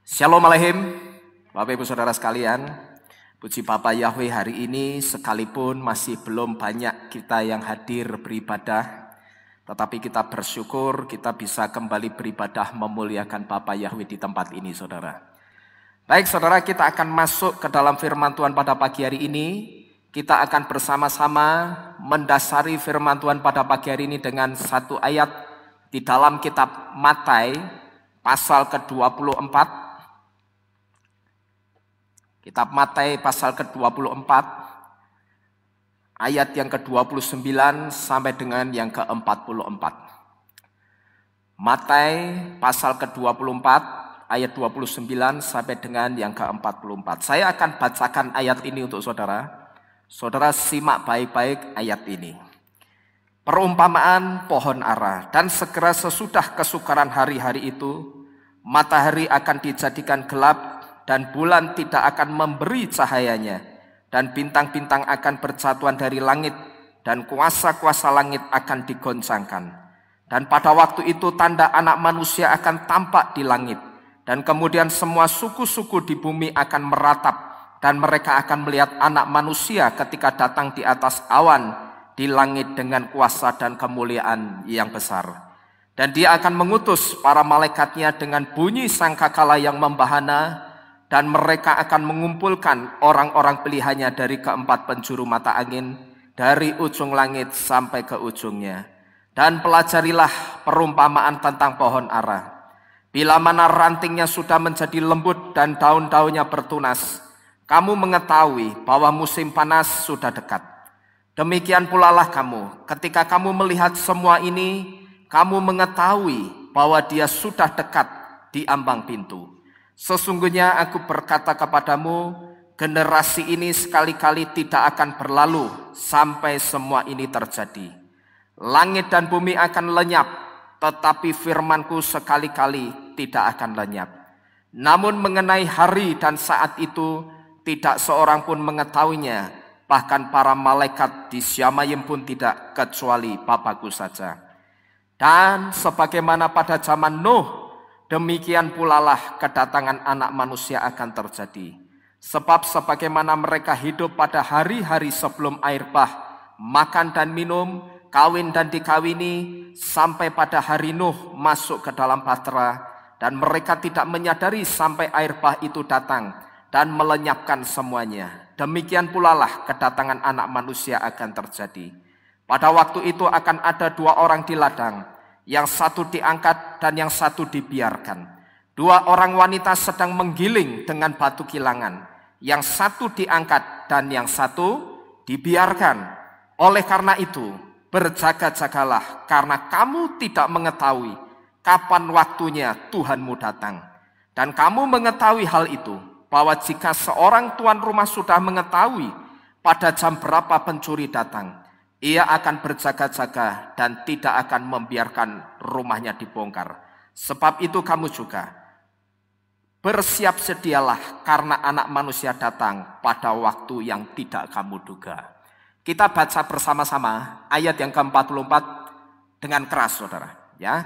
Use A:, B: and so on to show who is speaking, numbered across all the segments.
A: Shalom Aleichem, Bapak Ibu Saudara sekalian. Puji Bapa Yahweh, hari ini sekalipun masih belum banyak kita yang hadir beribadah, tetapi kita bersyukur kita bisa kembali beribadah memuliakan Bapa Yahweh di tempat ini, saudara. Baik saudara, kita akan masuk ke dalam firman Tuhan pada pagi hari ini. Kita akan bersama-sama mendasari firman Tuhan pada pagi hari ini dengan satu ayat di dalam kitab Matai pasal ke-24. Kitab Matai pasal ke-24 ayat yang ke-29 sampai dengan yang ke-44. Matai pasal ke-24 ayat 29 sampai dengan yang ke-44. Saya akan bacakan ayat ini untuk saudara. Saudara simak baik-baik ayat ini. Perumpamaan pohon ara, dan segera sesudah kesukaran hari-hari itu, matahari akan dijadikan gelap dan bulan tidak akan memberi cahayanya, dan bintang-bintang akan berjatuhan dari langit, dan kuasa-kuasa langit akan digoncangkan. Dan pada waktu itu tanda Anak Manusia akan tampak di langit, dan kemudian semua suku-suku di bumi akan meratap, dan mereka akan melihat Anak Manusia ketika datang di atas awan di langit dengan kuasa dan kemuliaan yang besar. Dan dia akan mengutus para malaikatnya dengan bunyi sangkakala yang membahana, dan mereka akan mengumpulkan orang-orang pilihannya dari keempat penjuru mata angin, dari ujung langit sampai ke ujungnya. Dan pelajarilah perumpamaan tentang pohon ara. Bila mana rantingnya sudah menjadi lembut dan daun-daunnya bertunas, kamu mengetahui bahwa musim panas sudah dekat. Demikian pula lah kamu, ketika kamu melihat semua ini, kamu mengetahui bahwa dia sudah dekat di ambang pintu. Sesungguhnya aku berkata kepadamu, generasi ini sekali-kali tidak akan berlalu sampai semua ini terjadi. Langit dan bumi akan lenyap, tetapi firmanku sekali-kali tidak akan lenyap. Namun mengenai hari dan saat itu, tidak seorang pun mengetahuinya, bahkan para malaikat di Syamayim pun tidak, kecuali Bapakku saja. Dan sebagaimana pada zaman Nuh, demikian pula lah kedatangan Anak Manusia akan terjadi. Sebab sebagaimana mereka hidup pada hari-hari sebelum air bah, makan dan minum, kawin dan dikawini, sampai pada hari Nuh masuk ke dalam bahtera, dan mereka tidak menyadari sampai air bah itu datang dan melenyapkan semuanya. Demikian pula lah kedatangan Anak Manusia akan terjadi. Pada waktu itu akan ada dua orang di ladang, yang satu diangkat dan yang satu dibiarkan. Dua orang wanita sedang menggiling dengan batu kilangan, yang satu diangkat dan yang satu dibiarkan. Oleh karena itu, berjaga-jagalah, karena kamu tidak mengetahui kapan waktunya Tuhanmu datang. Dan kamu mengetahui hal itu, bahwa jika seorang tuan rumah sudah mengetahui pada jam berapa pencuri datang, ia akan berjaga-jaga dan tidak akan membiarkan rumahnya dibongkar. Sebab itu kamu juga bersiap sedialah, karena Anak Manusia datang pada waktu yang tidak kamu duga. Kita baca bersama-sama ayat yang ke-44 dengan keras, saudara. Ya,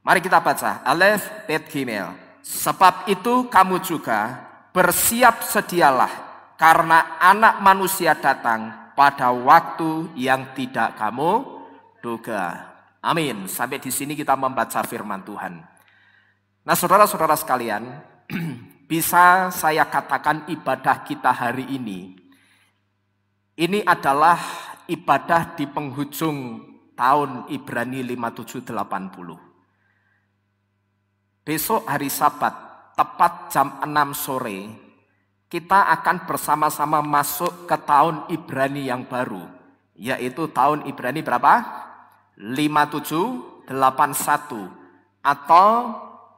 A: mari kita baca. Alef Bet Gimel. Sebab itu kamu juga bersiap sedialah, karena Anak Manusia datang pada waktu yang tidak kamu duga. Amin. Sampai di sini kita membaca firman Tuhan. Nah, saudara-saudara sekalian, bisa saya katakan ibadah kita hari ini adalah ibadah di penghujung tahun Ibrani 5780. Besok hari Sabat, tepat jam 6 sore, kita akan bersama-sama masuk ke tahun Ibrani yang baru, yaitu tahun Ibrani berapa? 5781, atau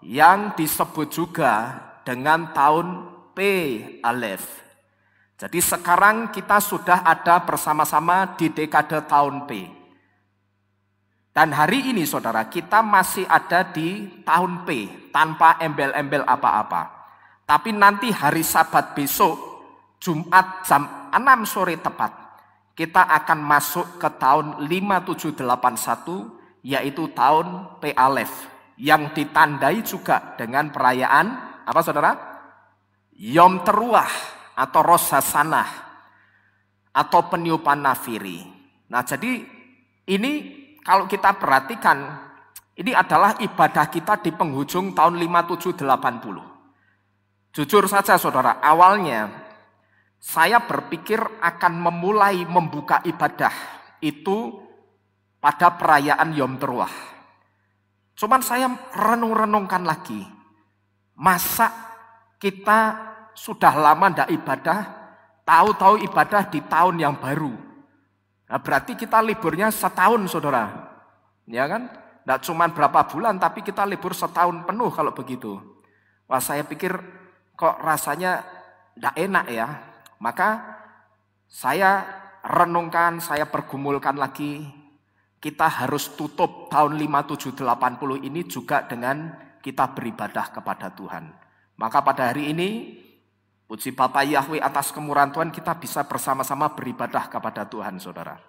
A: yang disebut juga dengan tahun P Alef. Jadi sekarang kita sudah ada bersama-sama di dekade tahun P. Dan hari ini saudara, kita masih ada di tahun P tanpa embel-embel apa-apa. Tapi nanti hari Sabat besok, Jumat jam 6 sore tepat, kita akan masuk ke tahun 5781, yaitu tahun P Alef, yang ditandai juga dengan perayaan apa saudara? Yom Teruah atau Rosh Hasanah atau peniupan nafiri. Nah jadi ini kalau kita perhatikan, ini adalah ibadah kita di penghujung tahun 5780. Jujur saja saudara, awalnya saya berpikir akan memulai membuka ibadah itu pada perayaan Yom Teruah. Cuman saya renung-renungkan lagi, masa kita sudah lama tidak ibadah, tahu-tahu ibadah di tahun yang baru. Nah, berarti kita liburnya setahun saudara, ya kan? Tidak cuma berapa bulan, tapi kita libur setahun penuh kalau begitu. Wah saya pikir kok rasanya tidak enak ya. Maka saya renungkan, saya pergumulkan lagi, kita harus tutup tahun 5780 ini juga dengan kita beribadah kepada Tuhan. Maka pada hari ini, puji Bapa Yahweh atas kemurahan Tuhan, kita bisa bersama-sama beribadah kepada Tuhan, saudara.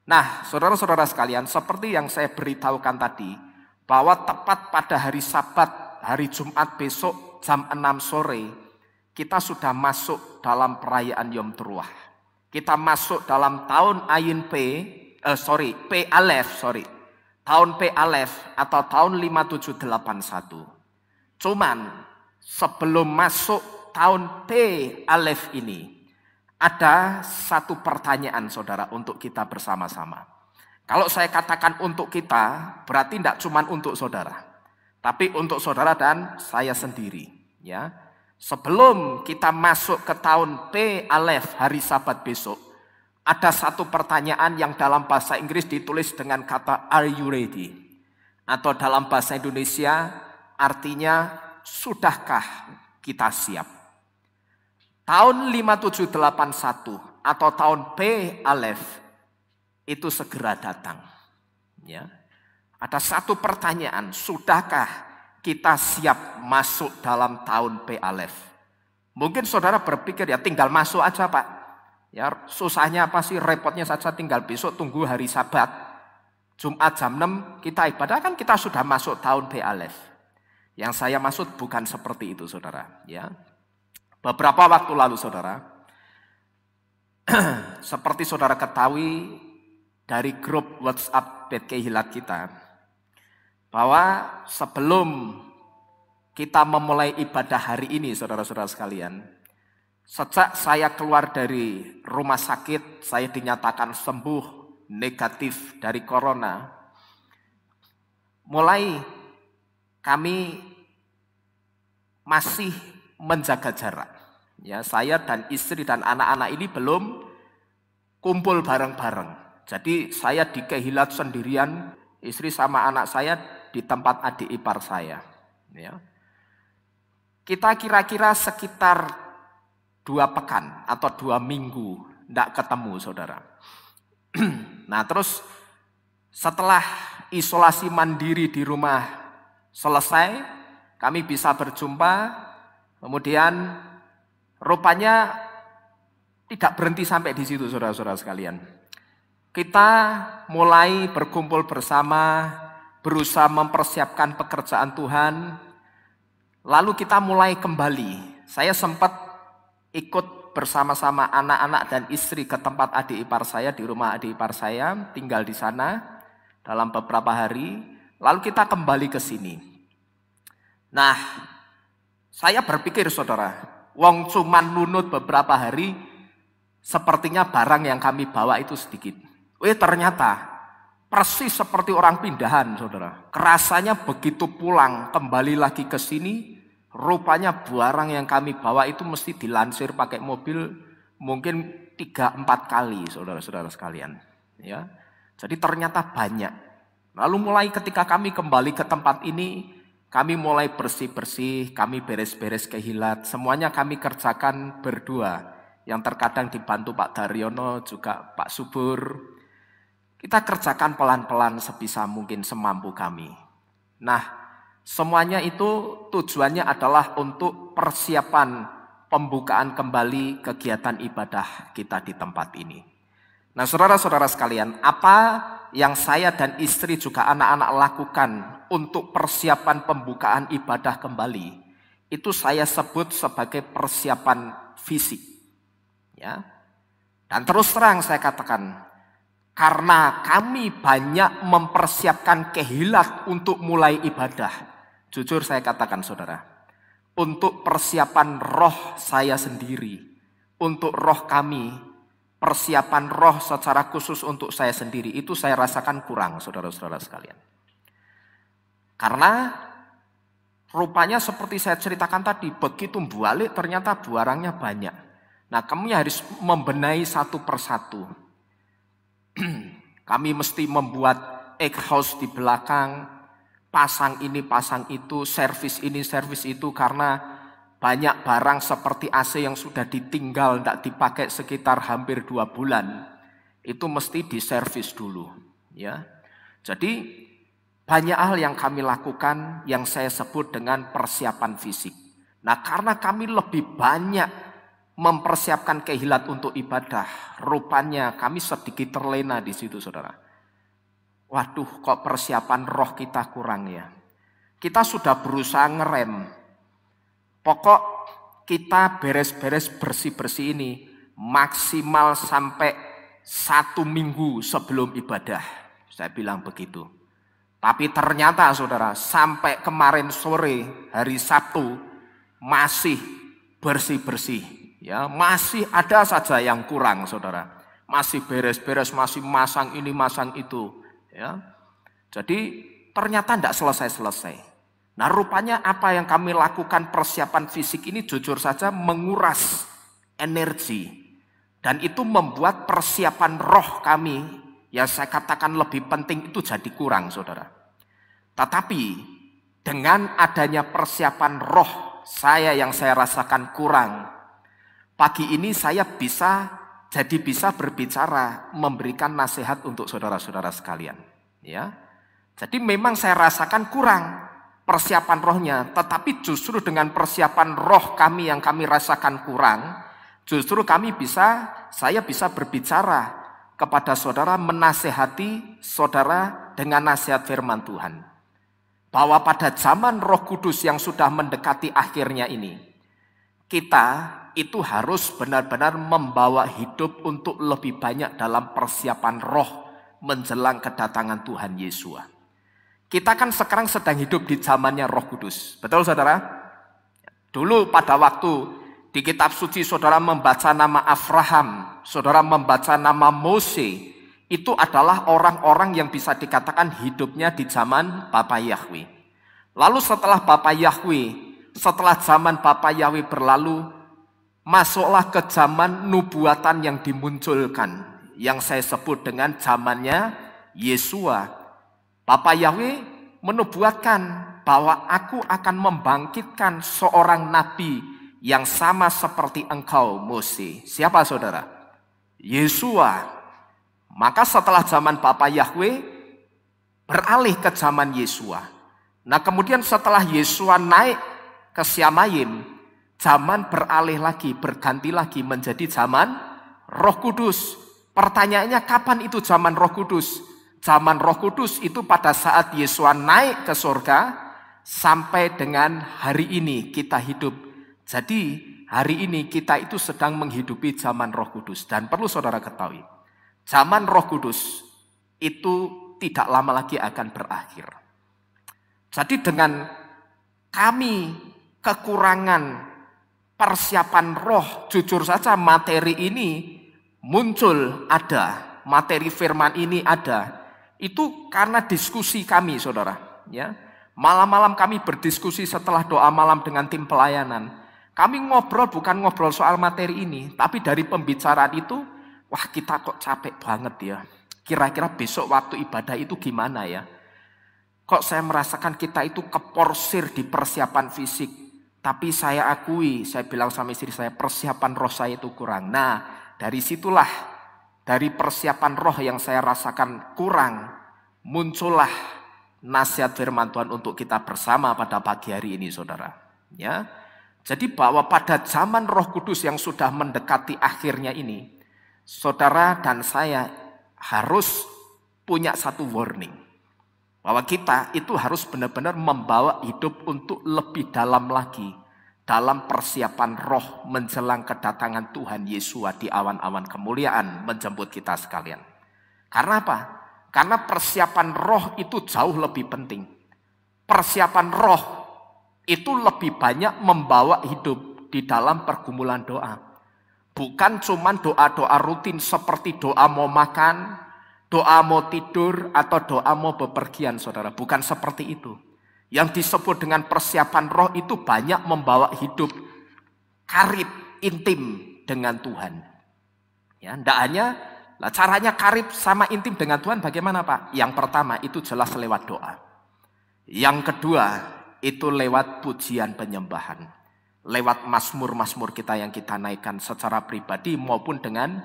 A: Nah, saudara-saudara sekalian, seperti yang saya beritahukan tadi, bahwa tepat pada hari Sabat, hari Jumat besok jam 6 sore, kita sudah masuk dalam perayaan Yom Teruah. Kita masuk dalam tahun Ayin P Alef, tahun P Alef atau tahun 5781. Cuman sebelum masuk tahun P Alef ini, ada satu pertanyaan saudara untuk kita bersama-sama. Kalau saya katakan untuk kita, berarti tidak cuma untuk saudara, tapi untuk saudara dan saya sendiri. Ya, sebelum kita masuk ke tahun P Alef hari Sabat besok, ada satu pertanyaan yang dalam bahasa Inggris ditulis dengan kata "Are you ready?" Atau dalam bahasa Indonesia artinya sudahkah kita siap? Tahun 5781 atau tahun P Alef itu segera datang. Ya. Ada satu pertanyaan, sudahkah kita siap masuk dalam tahun P Alef? Mungkin saudara berpikir ya tinggal masuk aja Pak. Ya, susahnya apa sih, repotnya saja tinggal besok tunggu hari Sabat. Jumat jam 6 kita ibadah, kan kita sudah masuk tahun P Alef. Yang saya maksud bukan seperti itu saudara. Ya. Beberapa waktu lalu saudara, seperti saudara ketahui dari grup WhatsApp Bet Kehilat kita, bahwa sebelum kita memulai ibadah hari ini saudara-saudara sekalian, sejak saya keluar dari rumah sakit, saya dinyatakan sembuh negatif dari corona. Mulai kami masih menjaga jarak. Ya, saya dan istri dan anak-anak ini belum kumpul bareng-bareng. Jadi saya di Kehilat sendirian, istri sama anak saya di tempat adik ipar saya. Ya. Kita kira-kira sekitar 2 pekan atau 2 minggu tidak ketemu saudara. Nah terus setelah isolasi mandiri di rumah selesai, kami bisa berjumpa, kemudian rupanya tidak berhenti sampai di situ saudara-saudara sekalian. Kita mulai berkumpul bersama, berusaha mempersiapkan pekerjaan Tuhan, lalu kita mulai kembali. Saya sempat ikut bersama-sama anak-anak dan istri ke tempat adik ipar saya, di rumah adik ipar saya, tinggal di sana dalam beberapa hari, lalu kita kembali ke sini. Nah, saya berpikir saudara, wong cuman nunut beberapa hari, sepertinya barang yang kami bawa itu sedikit. Ternyata persis seperti orang pindahan saudara. Kerasanya begitu pulang kembali lagi ke sini, rupanya barang yang kami bawa itu mesti dilansir pakai mobil mungkin 3-4 kali saudara-saudara sekalian. Ya, jadi ternyata banyak. Lalu mulai ketika kami kembali ke tempat ini, kami mulai bersih-bersih, kami beres-beres Kehilat. Semuanya kami kerjakan berdua. Yang terkadang dibantu Pak Daryono, juga Pak Subur. Kita kerjakan pelan-pelan sebisa mungkin semampu kami. Nah, semuanya itu tujuannya adalah untuk persiapan pembukaan kembali kegiatan ibadah kita di tempat ini. Nah, saudara-saudara sekalian, apa yang saya dan istri juga anak-anak lakukan untuk persiapan pembukaan ibadah kembali, itu saya sebut sebagai persiapan fisik. Ya. Dan terus terang saya katakan, karena kami banyak mempersiapkan kehilat untuk mulai ibadah. Jujur saya katakan saudara, untuk persiapan roh saya sendiri, untuk roh kami, persiapan roh secara khusus untuk saya sendiri, itu saya rasakan kurang saudara-saudara sekalian. Karena rupanya seperti saya ceritakan tadi, begitu balik ternyata barangnya banyak. Nah, kami harus membenahi satu persatu. Kami mesti membuat egg house di belakang, pasang ini, pasang itu, servis ini, servis itu, karena banyak barang seperti AC yang sudah ditinggal, tidak dipakai sekitar hampir 2 bulan. Itu mesti diservis dulu. Ya. Jadi banyak hal yang kami lakukan yang saya sebut dengan persiapan fisik. Nah, karena kami lebih banyak mempersiapkan kehilat untuk ibadah, rupanya kami sedikit terlena di situ, saudara. Waduh, kok persiapan roh kita kurang ya. Kita sudah berusaha ngerem. Pokok kita beres-beres bersih-bersih ini maksimal sampai 1 minggu sebelum ibadah. Saya bilang begitu. Tapi ternyata saudara, sampai kemarin sore hari Sabtu masih bersih-bersih. Ya, masih ada saja yang kurang saudara. Masih beres-beres, masih masang ini, masang itu. Ya. Jadi ternyata tidak selesai-selesai. Nah, rupanya apa yang kami lakukan persiapan fisik ini jujur saja menguras energi. Dan itu membuat persiapan roh kami, yang saya katakan lebih penting, itu jadi kurang saudara. Tetapi dengan adanya persiapan roh saya yang saya rasakan kurang, pagi ini saya bisa berbicara, memberikan nasihat untuk saudara-saudara sekalian. Ya, jadi memang saya rasakan kurang persiapan rohnya, tetapi justru dengan persiapan roh kami yang kami rasakan kurang, justru saya bisa berbicara kepada saudara, menasehati saudara dengan nasihat firman Tuhan. Bahwa pada zaman Roh Kudus yang sudah mendekati akhirnya ini, kita itu harus benar-benar membawa hidup untuk lebih banyak dalam persiapan roh menjelang kedatangan Tuhan Yesus. Kita kan sekarang sedang hidup di zamannya Roh Kudus. Betul saudara? Dulu pada waktu di kitab suci saudara membaca nama Abraham, saudara membaca nama Mose, itu adalah orang-orang yang bisa dikatakan hidupnya di zaman Bapa Yahweh. Lalu setelah zaman Bapa Yahweh berlalu, masuklah ke zaman nubuatan yang dimunculkan, yang saya sebut dengan zamannya Yesua. Bapa Yahweh menubuatkan bahwa aku akan membangkitkan seorang nabi yang sama seperti engkau Mose. Siapa saudara? Yesua. Maka setelah zaman Bapa Yahweh beralih ke zaman Yesua. Nah, kemudian setelah Yesua naik ke Syamayim, zaman beralih lagi, berganti lagi menjadi zaman Roh Kudus. Pertanyaannya, kapan itu zaman Roh Kudus? Zaman Roh Kudus itu pada saat Yesua naik ke surga, sampai dengan hari ini kita hidup. Jadi hari ini kita itu sedang menghidupi zaman Roh Kudus. Dan perlu saudara ketahui, zaman Roh Kudus itu tidak lama lagi akan berakhir. Jadi dengan kami kekurangan persiapan roh, jujur saja materi ini muncul, ada materi firman ini ada, itu karena diskusi kami saudara. Ya, malam-malam kami berdiskusi setelah doa malam dengan tim pelayanan. Kami ngobrol, bukan ngobrol soal materi ini, tapi dari pembicaraan itu, wah kita kok capek banget ya. Kira-kira besok waktu ibadah itu gimana ya? Kok saya merasakan kita itu keporsir di persiapan fisik. Tapi saya akui, saya bilang sama istri saya, persiapan roh saya itu kurang. Nah, dari situlah, dari persiapan roh yang saya rasakan kurang, muncullah nasihat firman Tuhan untuk kita bersama pada pagi hari ini, saudara. Ya, jadi bahwa pada zaman Roh Kudus yang sudah mendekati akhirnya ini, saudara dan saya harus punya satu warning. Bahwa kita itu harus benar-benar membawa hidup untuk lebih dalam lagi dalam persiapan roh menjelang kedatangan Tuhan Yesus di awan-awan kemuliaan menjemput kita sekalian. Karena apa? Karena persiapan roh itu jauh lebih penting. Persiapan roh itu lebih banyak membawa hidup di dalam pergumulan doa. Bukan cuma doa-doa rutin seperti doa mau makan, doa mau tidur, atau doa mau bepergian, saudara. Bukan seperti itu. Yang disebut dengan persiapan roh itu banyak membawa hidup karib, intim dengan Tuhan. Ya, ndak hanya caranya karib sama intim dengan Tuhan bagaimana, Pak? Yang pertama itu jelas lewat doa. Yang kedua itu lewat pujian penyembahan. Lewat mazmur-mazmur kita yang kita naikkan secara pribadi maupun dengan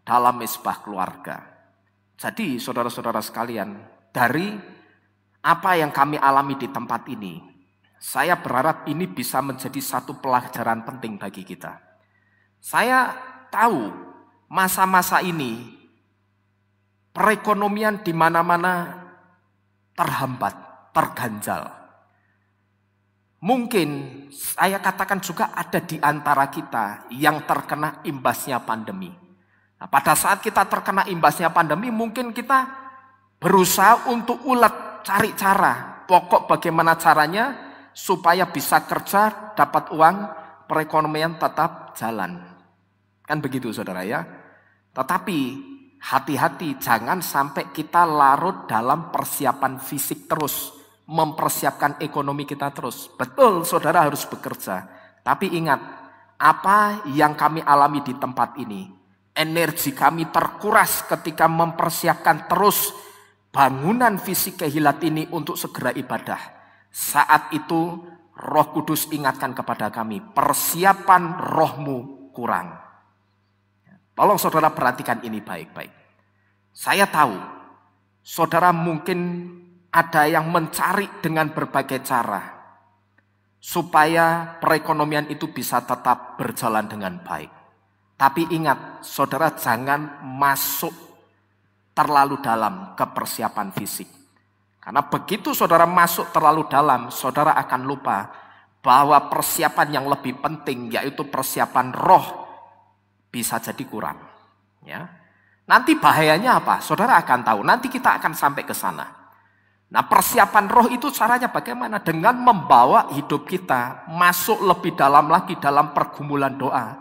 A: dalam misbah keluarga. Jadi saudara-saudara sekalian, dari apa yang kami alami di tempat ini, saya berharap ini bisa menjadi satu pelajaran penting bagi kita. Saya tahu masa-masa ini perekonomian di mana-mana terhambat, terganjal. Mungkin saya katakan juga ada di antara kita yang terkena imbasnya pandemi. Nah, pada saat kita terkena imbasnya pandemi, mungkin kita berusaha untuk ulet, cari cara. Pokok bagaimana caranya supaya bisa kerja, dapat uang, perekonomian tetap jalan. Kan begitu saudara ya. Tetapi hati-hati jangan sampai kita larut dalam persiapan fisik terus. Mempersiapkan ekonomi kita terus. Betul saudara harus bekerja. Tapi ingat, apa yang kami alami di tempat ini, energi kami terkuras ketika mempersiapkan terus bangunan fisik kehilat ini untuk segera ibadah. Saat itu Roh Kudus ingatkan kepada kami, persiapan rohmu kurang. Tolong saudara perhatikan ini baik-baik. Saya tahu saudara mungkin ada yang mencari dengan berbagai cara supaya perekonomian itu bisa tetap berjalan dengan baik. Tapi ingat, saudara jangan masuk terlalu dalam ke persiapan fisik. Karena begitu saudara masuk terlalu dalam, saudara akan lupa bahwa persiapan yang lebih penting yaitu persiapan roh bisa jadi kurang. Ya. Nanti bahayanya apa? Saudara akan tahu, nanti kita akan sampai ke sana. Nah, persiapan roh itu caranya bagaimana? Dengan membawa hidup kita masuk lebih dalam lagi dalam pergumulan doa.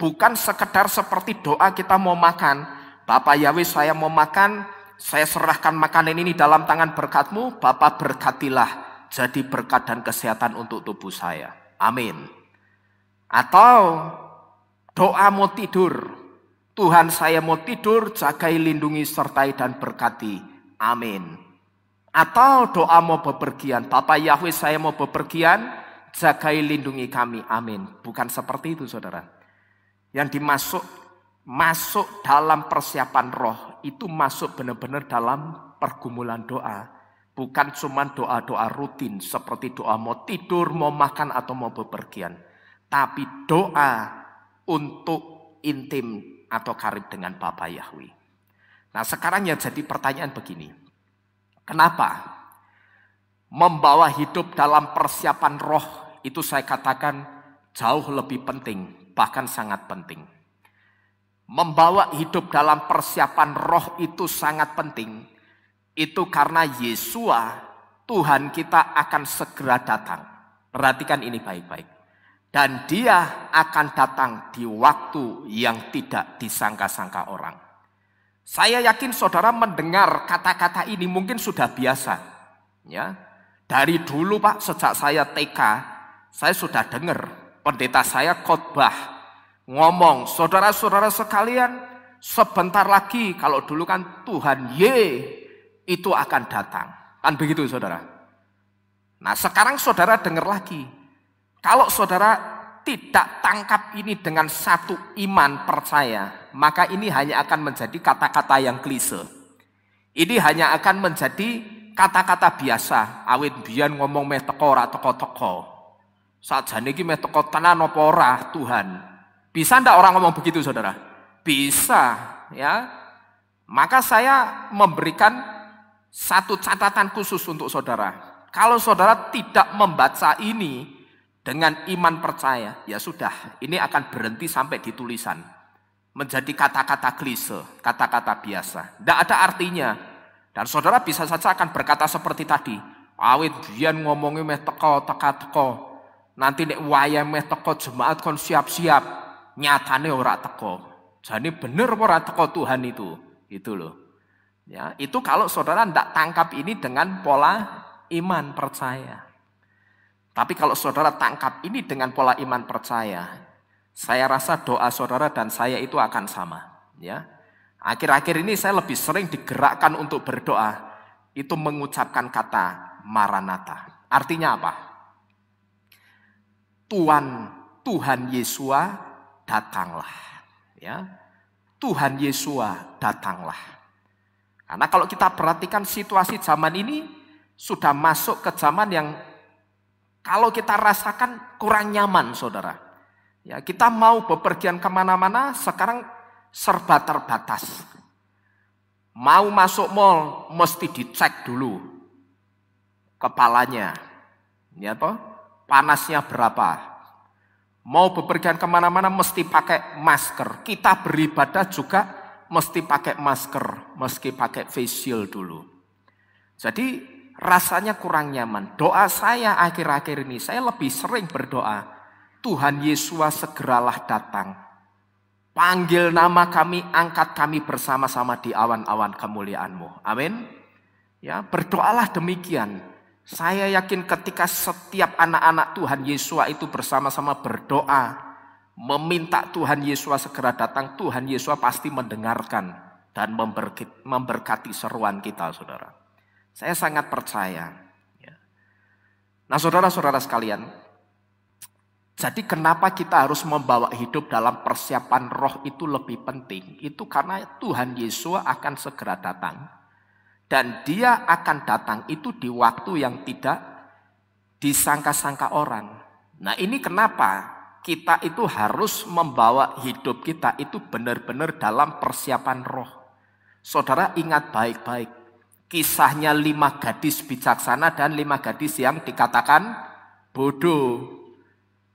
A: Bukan sekedar seperti doa kita mau makan. Bapak Yahweh saya mau makan, saya serahkan makanan ini dalam tangan berkat-Mu, Bapak berkatilah jadi berkat dan kesehatan untuk tubuh saya. Amin. Atau doa mau tidur, Tuhan saya mau tidur, jagai, lindungi, sertai dan berkati. Amin. Atau doa mau bepergian, Bapak Yahweh saya mau bepergian, jagai, lindungi kami, amin. Bukan seperti itu saudara. Yang masuk dalam persiapan roh, itu masuk benar-benar dalam pergumulan doa. Bukan cuma doa-doa rutin, seperti doa mau tidur, mau makan, atau mau bepergian. Tapi doa untuk intim atau karib dengan Bapak Yahweh. Nah sekarang yang jadi pertanyaan begini. Kenapa? Membawa hidup dalam persiapan roh itu saya katakan jauh lebih penting, bahkan sangat penting. Membawa hidup dalam persiapan roh itu sangat penting. Itu karena Yesua, Tuhan kita akan segera datang. Perhatikan ini baik-baik. Dan dia akan datang di waktu yang tidak disangka-sangka orang. Saya yakin saudara mendengar kata-kata ini mungkin sudah biasa. Ya, dari dulu Pak, sejak saya TK, saya sudah dengar pendeta saya khotbah ngomong, saudara-saudara sekalian, sebentar lagi kalau dulu kan Tuhan itu akan datang. Kan begitu saudara. Nah sekarang saudara dengar lagi. Kalau saudara tidak tangkap ini dengan satu iman percaya, maka ini hanya akan menjadi kata-kata yang klise. Ini hanya akan menjadi kata-kata biasa. Awit biyen ngomong meh teko ora teko-teko. Sakjane iki meh teko tenan apa ora Tuhan. Bisa ndak orang ngomong begitu saudara? Bisa, ya. Maka saya memberikan satu catatan khusus untuk saudara. Kalau saudara tidak membaca ini dengan iman percaya, ya sudah, ini akan berhenti sampai di tulisan. Menjadi kata-kata klise, kata-kata biasa. Tidak ada artinya. Dan saudara bisa saja akan berkata seperti tadi, awit biyen ngomongi meh teko, teka-teko. Nanti nek wayah meh teko jemaat kon siap-siap. Nyatane ora teko. Jadi bener ora teko Tuhan itu. Itu loh. Ya, itu kalau saudara tidak tangkap ini dengan pola iman percaya. Tapi kalau saudara tangkap ini dengan pola iman percaya, saya rasa doa saudara dan saya itu akan sama. Ya, akhir-akhir ini saya lebih sering digerakkan untuk berdoa, itu mengucapkan kata Maranatha. Artinya apa? Tuhan Yesua datanglah. Ya, Tuhan Yesua datanglah. Karena kalau kita perhatikan situasi zaman ini sudah masuk ke zaman yang kalau kita rasakan kurang nyaman, saudara. Ya, kita mau bepergian kemana-mana sekarang serba terbatas. Mau masuk mall mesti dicek dulu kepalanya, ya toh, panasnya berapa. Mau bepergian kemana-mana mesti pakai masker. Kita beribadah juga mesti pakai masker, mesti pakai face shield dulu. Jadi rasanya kurang nyaman. Doa saya akhir-akhir ini, saya lebih sering berdoa, Tuhan Yesua segeralah datang. Panggil nama kami, angkat kami bersama-sama di awan-awan kemuliaan-Mu. Amin. Ya, berdoalah demikian. Saya yakin ketika setiap anak-anak Tuhan Yesua itu bersama-sama berdoa, meminta Tuhan Yesua segera datang, Tuhan Yesua pasti mendengarkan dan memberkati seruan kita, saudara. Saya sangat percaya. Nah, saudara-saudara sekalian, jadi kenapa kita harus membawa hidup dalam persiapan roh itu lebih penting? Itu karena Tuhan Yesus akan segera datang. Dan dia akan datang itu di waktu yang tidak disangka-sangka orang. Nah, ini kenapa kita itu harus membawa hidup kita itu benar-benar dalam persiapan roh. Saudara ingat baik-baik. Kisahnya 5 gadis bijaksana dan 5 gadis yang dikatakan bodoh.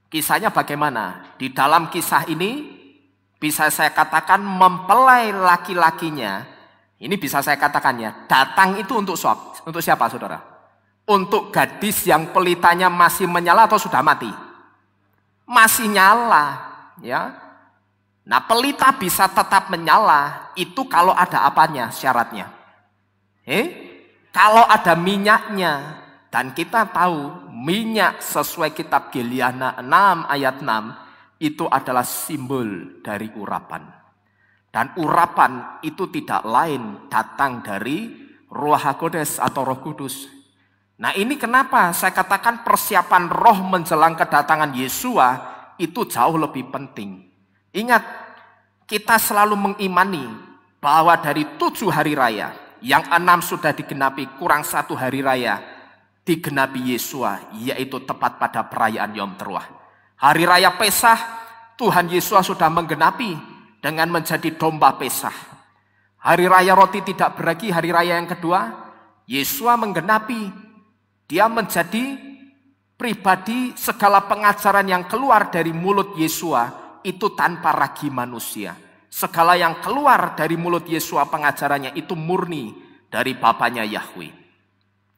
A: Kisahnya bagaimana? Di dalam kisah ini bisa saya katakan mempelai laki-lakinya, ini bisa saya katakan ya, datang itu untuk siapa saudara? Untuk gadis yang pelitanya masih menyala atau sudah mati? Masih nyala, ya. Nah, pelita bisa tetap menyala itu kalau ada apanya syaratnya? Kalau ada minyaknya, dan kita tahu minyak sesuai kitab Geliana 6 ayat 6 itu adalah simbol dari urapan. Dan urapan itu tidak lain datang dari Ruach HaKodes atau Roh Kudus. Nah, ini kenapa saya katakan persiapan roh menjelang kedatangan Yesua itu jauh lebih penting. Ingat, kita selalu mengimani bahwa dari 7 hari raya, yang 6 sudah digenapi, kurang 1 hari raya digenapi Yesua, yaitu tepat pada perayaan Yom Teruah. Hari raya Pesah, Tuhan Yesua sudah menggenapi dengan menjadi domba Pesah. Hari raya roti tidak beragi, hari raya yang kedua, Yesua menggenapi. Dia menjadi pribadi, segala pengajaran yang keluar dari mulut Yesua itu tanpa ragi manusia. Segala yang keluar dari mulut Yesua pengajarannya itu murni dari Bapanya Yahweh.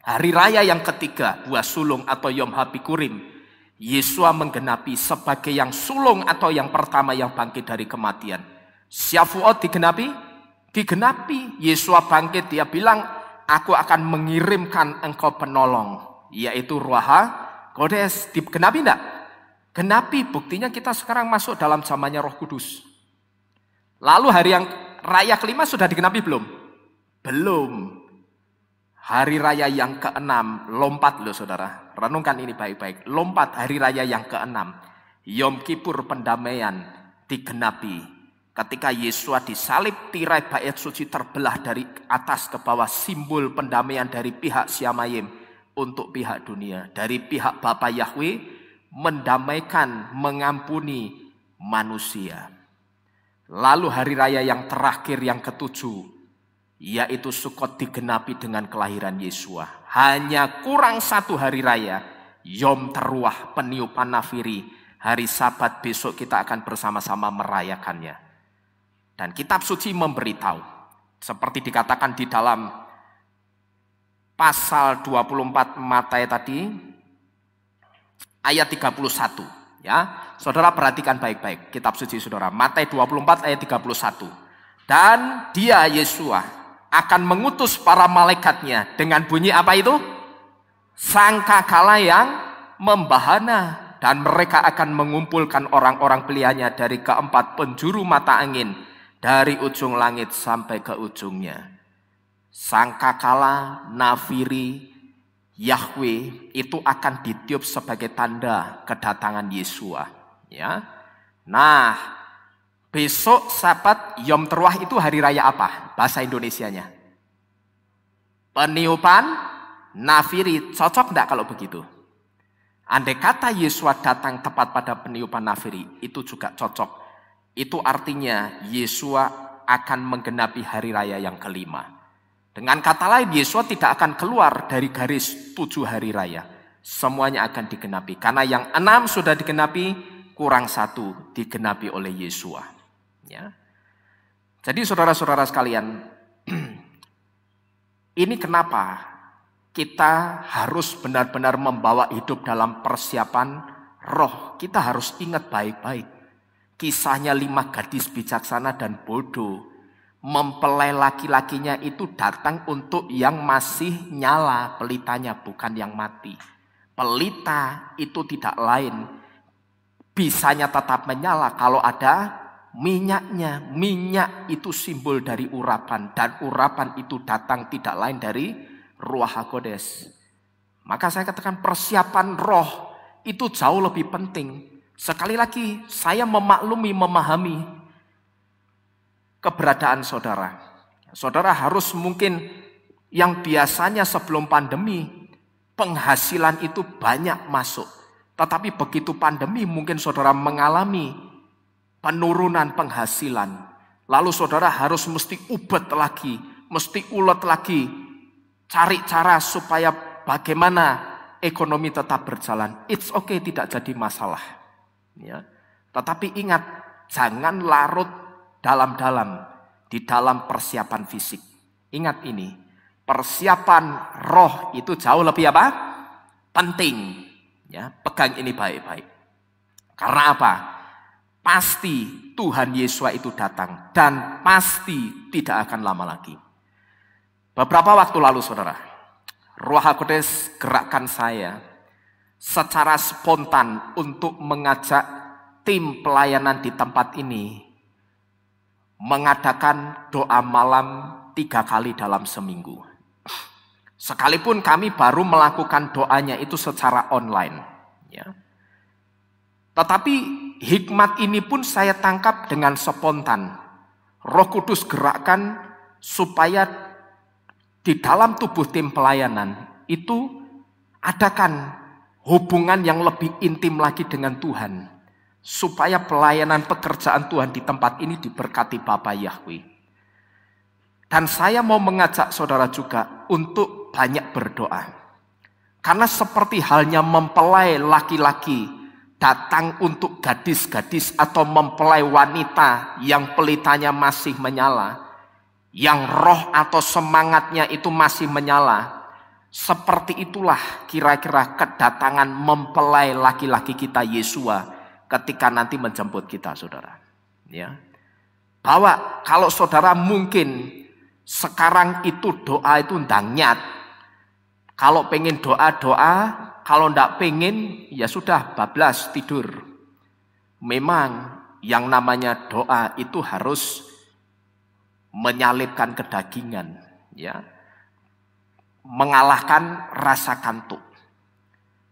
A: Hari raya yang ketiga, buah sulung atau Yom HaBikurim, Yesua menggenapi sebagai yang sulung atau yang pertama yang bangkit dari kematian. Syafuot digenapi. Yesua bangkit, dia bilang, aku akan mengirimkan engkau penolong, yaitu Ruach HaKodes. Digenapi enggak? Genapi, buktinya kita sekarang masuk dalam zamannya Roh Kudus. Lalu hari yang raya kelima sudah digenapi belum? Belum. Hari raya yang ke-6, lompat loh saudara. Renungkan ini baik-baik. Lompat hari raya yang ke-6. Yom Kippur pendamaian digenapi. Ketika Yesua disalib, tirai bait suci terbelah dari atas ke bawah, simbol pendamaian dari pihak Syamayim untuk pihak dunia. Dari pihak Bapa Yahweh mendamaikan, mengampuni manusia. Lalu hari raya yang terakhir yang ke-7, yaitu Sukot digenapi dengan kelahiran Yesua. Hanya kurang 1 hari raya, Yom Teruah, peniupan nafiri. Hari Sabat besok kita akan bersama-sama merayakannya. Dan kitab suci memberitahu, seperti dikatakan di dalam pasal 24 Matius tadi, ayat 31. Ya, saudara perhatikan baik-baik kitab suci saudara. Matius 24 ayat 31. Dan dia Yesua akan mengutus para malaikatnya dengan bunyi apa itu? Sangkakala yang membahana, dan mereka akan mengumpulkan orang-orang pilihannya dari keempat penjuru mata angin, dari ujung langit sampai ke ujungnya. Sangkakala nafiri Yahweh itu akan ditiup sebagai tanda kedatangan Yesua. Ya. Nah, besok Sabat Yom Teruah itu hari raya apa? Bahasa Indonesianya. Peniupan nafiri. Cocok enggak kalau begitu? Andai kata Yesua datang tepat pada peniupan nafiri, itu juga cocok. Itu artinya Yesua akan menggenapi hari raya yang kelima. Dengan kata lain, Yesua tidak akan keluar dari garis 7 hari raya. Semuanya akan digenapi. Karena yang 6 sudah digenapi, kurang 1 digenapi oleh Yesua. Ya. Jadi saudara-saudara sekalian, ini kenapa kita harus benar-benar membawa hidup dalam persiapan roh. Kita harus ingat baik-baik. Kisahnya 5 gadis bijaksana dan bodoh. Mempelai laki-lakinya itu datang untuk yang masih nyala pelitanya, bukan yang mati. Pelita itu tidak lain, bisanya tetap menyala kalau ada minyaknya. Minyak itu simbol dari urapan, dan urapan itu datang tidak lain dari Ruach HaKodes. Maka saya katakan persiapan roh itu jauh lebih penting. Sekali lagi saya memaklumi, memahami keberadaan saudara. Saudara harus mungkin yang biasanya sebelum pandemi penghasilan itu banyak masuk. Tetapi begitu pandemi mungkin saudara mengalami penurunan penghasilan. Lalu saudara harus mesti ubet lagi, mesti ulet lagi. Cari cara supaya bagaimana ekonomi tetap berjalan. It's okay, tidak jadi masalah. Ya. Tetapi ingat, jangan larut dalam-dalam di dalam persiapan fisik. Ingat ini, persiapan roh itu jauh lebih apa? Penting. Ya, pegang ini baik-baik. Karena apa? Pasti Tuhan Yesus itu datang dan pasti tidak akan lama lagi. Beberapa waktu lalu saudara, Ruach HaKodes gerakkan saya secara spontan untuk mengajak tim pelayanan di tempat ini mengadakan doa malam 3 kali dalam seminggu. Sekalipun kami baru melakukan doanya itu secara online. Ya. Tetapi hikmat ini pun saya tangkap dengan spontan. Roh Kudus gerakkan supaya di dalam tubuh tim pelayanan itu adakan hubungan yang lebih intim lagi dengan Tuhan. Supaya pelayanan pekerjaan Tuhan di tempat ini diberkati Bapa Yahweh. Dan saya mau mengajak saudara juga untuk banyak berdoa. Karena seperti halnya mempelai laki-laki datang untuk gadis-gadis atau mempelai wanita yang pelitanya masih menyala, yang roh atau semangatnya itu masih menyala. Seperti itulah kira-kira kedatangan mempelai laki-laki kita Yesua ketika nanti menjemput kita, saudara. Ya. Bahwa kalau saudara mungkin sekarang itu doa itu ndang nyat. Kalau pengen doa-doa, kalau ndak pengen ya sudah bablas tidur. Memang yang namanya doa itu harus menyalipkan kedagingan, ya. Mengalahkan rasa kantuk.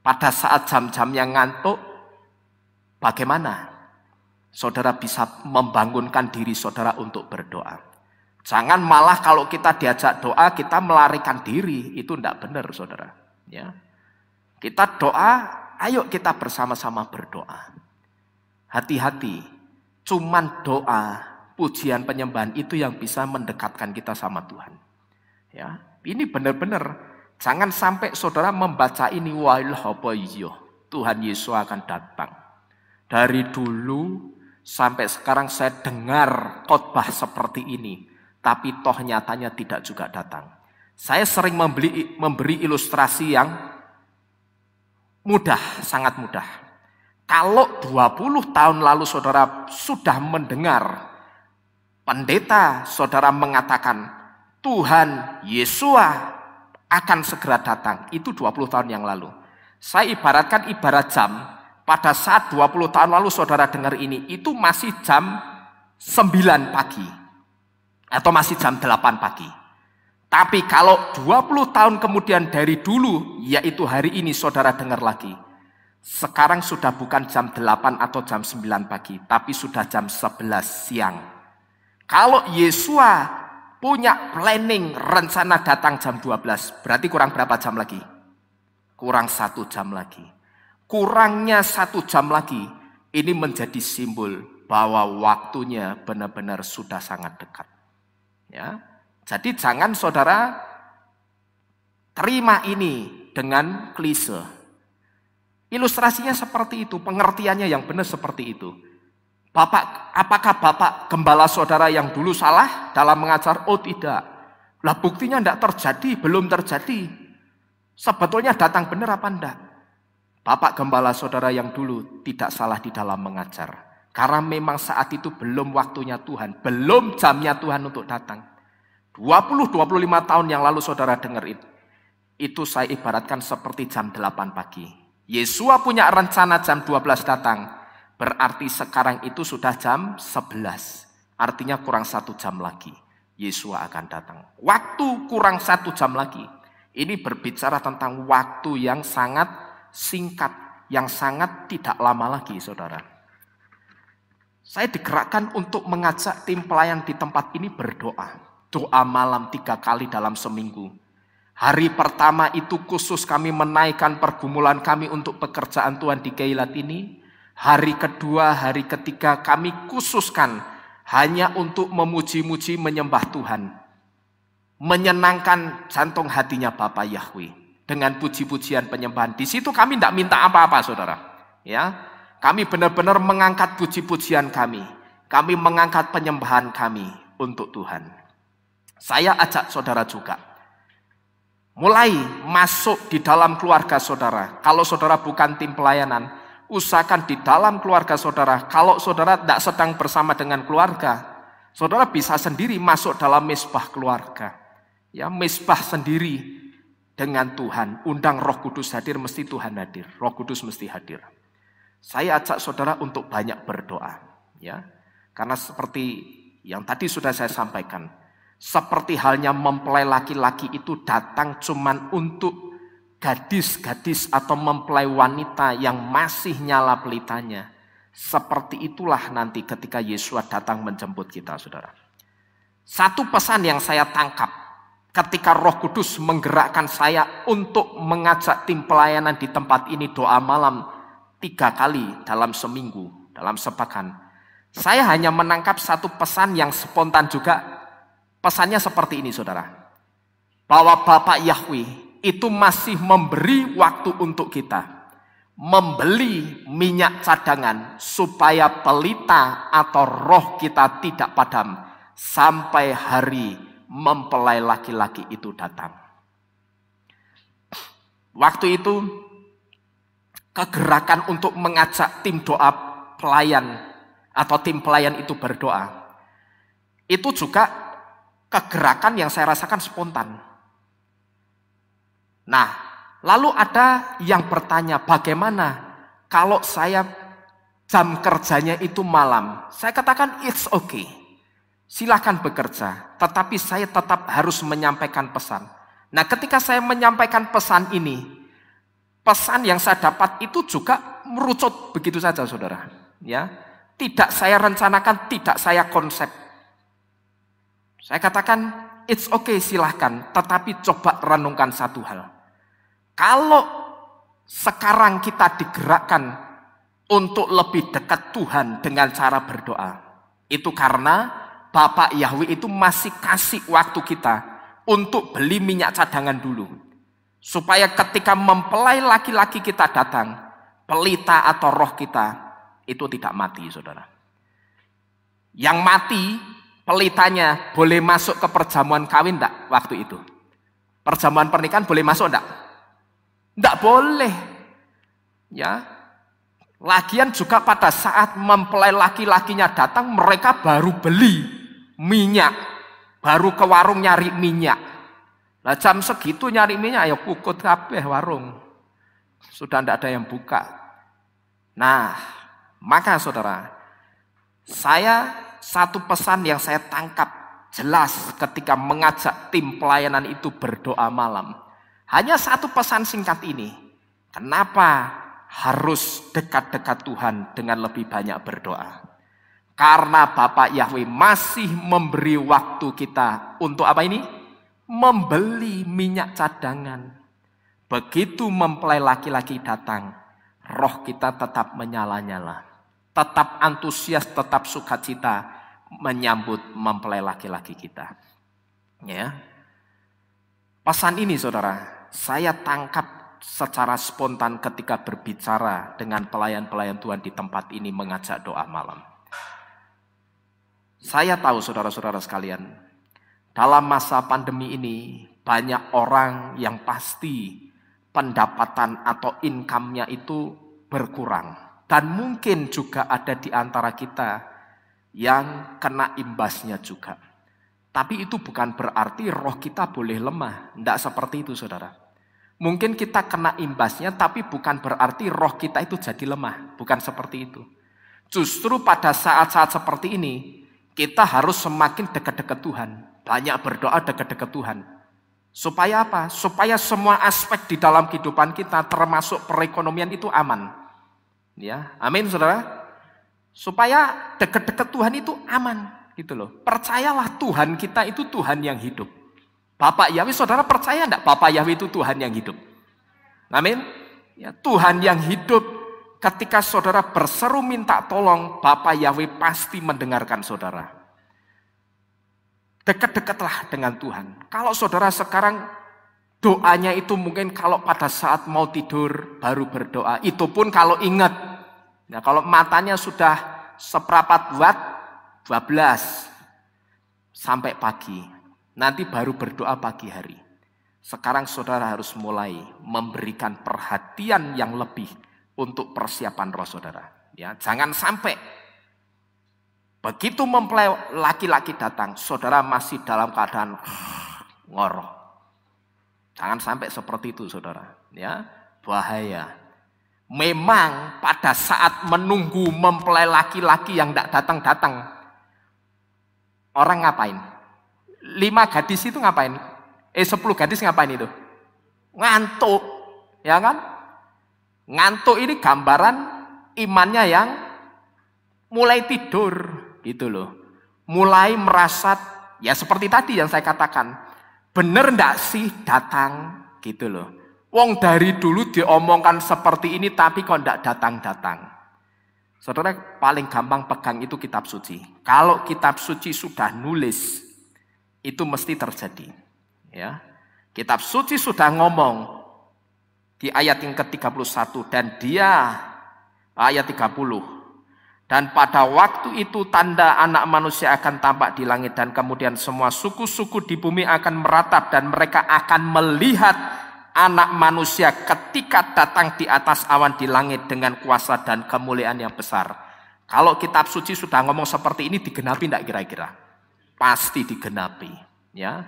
A: Pada saat jam-jamnya ngantuk, bagaimana saudara bisa membangunkan diri saudara untuk berdoa? Jangan malah kalau kita diajak doa, kita melarikan diri. Itu tidak benar, saudara. Ya. Kita doa, ayo kita bersama-sama berdoa. Hati-hati, cuman doa, pujian, penyembahan itu yang bisa mendekatkan kita sama Tuhan. Ya, ini benar-benar Jangan sampai saudara membaca ini, wah apa iya, Tuhan Yesus akan datang. Dari dulu sampai sekarang saya dengar khotbah seperti ini, tapi toh nyatanya tidak juga datang. Saya sering memberi ilustrasi yang mudah, sangat mudah. Kalau 20 tahun lalu saudara sudah mendengar pendeta saudara mengatakan Tuhan Yesus akan segera datang, itu 20 tahun yang lalu. Saya ibaratkan ibarat jam, pada saat 20 tahun lalu saudara dengar ini, itu masih jam 9 pagi atau masih jam 8 pagi. Tapi kalau 20 tahun kemudian dari dulu, yaitu hari ini saudara dengar lagi, sekarang sudah bukan jam 8 atau jam 9 pagi, tapi sudah jam 11 siang. Kalau Yesua punya planning, rencana datang jam 12, berarti kurang berapa jam lagi? Kurang 1 jam lagi. Kurangnya 1 jam lagi, ini menjadi simbol bahwa waktunya benar-benar sudah sangat dekat. Ya, jadi jangan saudara terima ini dengan klise. Ilustrasinya seperti itu, pengertiannya yang benar seperti itu. Apakah Bapak gembala saudara yang dulu salah dalam mengajar? Oh tidak. Lah buktinya tidak terjadi, belum terjadi. Sebetulnya datang benar apa enggak? Bapak gembala saudara yang dulu tidak salah di dalam mengajar. Karena memang saat itu belum waktunya Tuhan, belum jamnya Tuhan untuk datang. 20-25 tahun yang lalu saudara dengar itu. Itu saya ibaratkan seperti jam 8 pagi. Yesua punya rencana jam 12 datang. Berarti sekarang itu sudah jam 11. Artinya kurang 1 jam lagi. Yesua akan datang. Waktu kurang 1 jam lagi. Ini berbicara tentang waktu yang sangat singkat. Yang sangat tidak lama lagi saudara. Saya digerakkan untuk mengajak tim pelayan di tempat ini berdoa. Doa malam 3 kali dalam seminggu. Hari pertama itu khusus kami menaikkan pergumulan kami untuk pekerjaan Tuhan di Keilat ini. Hari kedua, hari ketiga kami khususkan hanya untuk memuji-muji menyembah Tuhan. Menyenangkan jantung hatinya Bapa Yahweh. Dengan puji-pujian penyembahan. Di situ kami tidak minta apa-apa saudara. Ya, kami benar-benar mengangkat puji-pujian kami. Kami mengangkat penyembahan kami untuk Tuhan. Saya ajak saudara juga. Mulai masuk di dalam keluarga saudara. Kalau saudara bukan tim pelayanan, usahakan di dalam keluarga saudara. Kalau saudara tidak sedang bersama dengan keluarga, saudara bisa sendiri masuk dalam mesbah keluarga. Ya, mesbah sendiri dengan Tuhan. Undang Roh Kudus hadir, mesti Tuhan hadir. Roh Kudus mesti hadir. Saya ajak saudara untuk banyak berdoa. Ya, karena seperti yang tadi sudah saya sampaikan. Seperti halnya mempelai laki-laki itu datang cuman untuk gadis-gadis atau mempelai wanita yang masih nyala pelitanya. Seperti itulah nanti ketika Yesus datang menjemput kita saudara. Satu pesan yang saya tangkap ketika Roh Kudus menggerakkan saya untuk mengajak tim pelayanan di tempat ini doa malam 3 kali dalam seminggu, dalam sepekan. Saya hanya menangkap satu pesan yang spontan juga. Pesannya seperti ini saudara. Bahwa Bapak Yahweh itu masih memberi waktu untuk kita. Membeli minyak cadangan supaya pelita atau roh kita tidak padam. Sampai hari mempelai laki-laki itu datang. Waktu itu kegerakan untuk mengajak tim doa pelayan atau tim pelayan itu berdoa. Itu juga kegerakan yang saya rasakan spontan. Nah, lalu ada yang bertanya, bagaimana kalau saya jam kerjanya itu malam? Saya katakan it's okay. Silahkan bekerja, tetapi saya tetap harus menyampaikan pesan. Nah, ketika saya menyampaikan pesan ini, pesan yang saya dapat itu juga merucut begitu saja, saudara. Ya, tidak saya rencanakan, tidak saya konsep. Saya katakan, it's okay silahkan, tetapi coba renungkan satu hal. Kalau sekarang kita digerakkan untuk lebih dekat Tuhan dengan cara berdoa, itu karena Bapak Yahweh itu masih kasih waktu kita untuk beli minyak cadangan dulu. Supaya ketika mempelai laki-laki kita datang, pelita atau roh kita itu tidak mati, saudara. Yang mati, pelitanya boleh masuk ke perjamuan kawin enggak waktu itu? Perjamuan pernikahan boleh masuk enggak? Enggak boleh. Ya. Lagian juga pada saat mempelai laki-lakinya datang, mereka baru beli minyak. Baru ke warung nyari minyak. Nah jam segitu nyari minyak, ya pukut kabeh warung. Sudah tidak ada yang buka. Nah, maka saudara, saya satu pesan yang saya tangkap jelas ketika mengajak tim pelayanan itu berdoa malam. Hanya satu pesan singkat ini. Kenapa harus dekat-dekat Tuhan dengan lebih banyak berdoa? Karena Bapak Yahweh masih memberi waktu kita untuk apa ini? Membeli minyak cadangan. Begitu mempelai laki-laki datang, roh kita tetap menyala-nyala, tetap antusias, tetap sukacita menyambut mempelai laki-laki kita. Ya. Pesan ini saudara, saya tangkap secara spontan ketika berbicara dengan pelayan-pelayan Tuhan di tempat ini mengajak doa malam. Saya tahu saudara-saudara sekalian, dalam masa pandemi ini banyak orang yang pasti pendapatan atau income-nya itu berkurang. Dan mungkin juga ada di antara kita yang kena imbasnya juga. Tapi itu bukan berarti roh kita boleh lemah. Tidak seperti itu saudara. Mungkin kita kena imbasnya tapi bukan berarti roh kita itu jadi lemah. Bukan seperti itu. Justru pada saat-saat seperti ini kita harus semakin dekat-dekat Tuhan. Banyak berdoa dekat-dekat Tuhan. Supaya apa? Supaya semua aspek di dalam kehidupan kita termasuk perekonomian itu aman. Ya, amin saudara. Supaya dekat-dekat Tuhan itu aman, gitu loh. Percayalah Tuhan kita itu Tuhan yang hidup. Bapak Yahweh, saudara percaya enggak Bapak Yahweh itu Tuhan yang hidup? Amin. Ya, Tuhan yang hidup. Ketika saudara berseru minta tolong, Bapak Yahweh pasti mendengarkan saudara. Dekat-dekatlah dengan Tuhan. Kalau saudara sekarang doanya itu mungkin kalau pada saat mau tidur baru berdoa. Itu pun kalau ingat. Nah, kalau matanya sudah seperempat watt 12 sampai pagi. Nanti baru berdoa pagi hari. Sekarang saudara harus mulai memberikan perhatian yang lebih untuk persiapan roh saudara. Ya, jangan sampai begitu mempelai laki-laki datang, saudara masih dalam keadaan ngoroh. Jangan sampai seperti itu saudara. Ya, bahaya. Memang pada saat menunggu mempelai laki-laki yang tidak datang-datang, orang ngapain? 5 gadis itu ngapain? 10 gadis ngapain itu? Ngantuk. Ya kan? Ngantuk ini gambaran imannya yang mulai tidur. Gitu loh. Mulai merasa, ya seperti tadi yang saya katakan, bener ndak sih datang, gitu loh. Wong dari dulu diomongkan seperti ini tapi kok ndak datang-datang. Saudara paling gampang pegang itu kitab suci. Kalau kitab suci sudah nulis, itu mesti terjadi. Ya. Kitab suci sudah ngomong di ayat yang ke-31 dan dia ayat 30. Dan pada waktu itu tanda anak manusia akan tampak di langit dan kemudian semua suku-suku di bumi akan meratap dan mereka akan melihat anak manusia ketika datang di atas awan di langit dengan kuasa dan kemuliaan yang besar. Kalau kitab suci sudah ngomong seperti ini digenapi enggak kira-kira? Pasti digenapi, ya.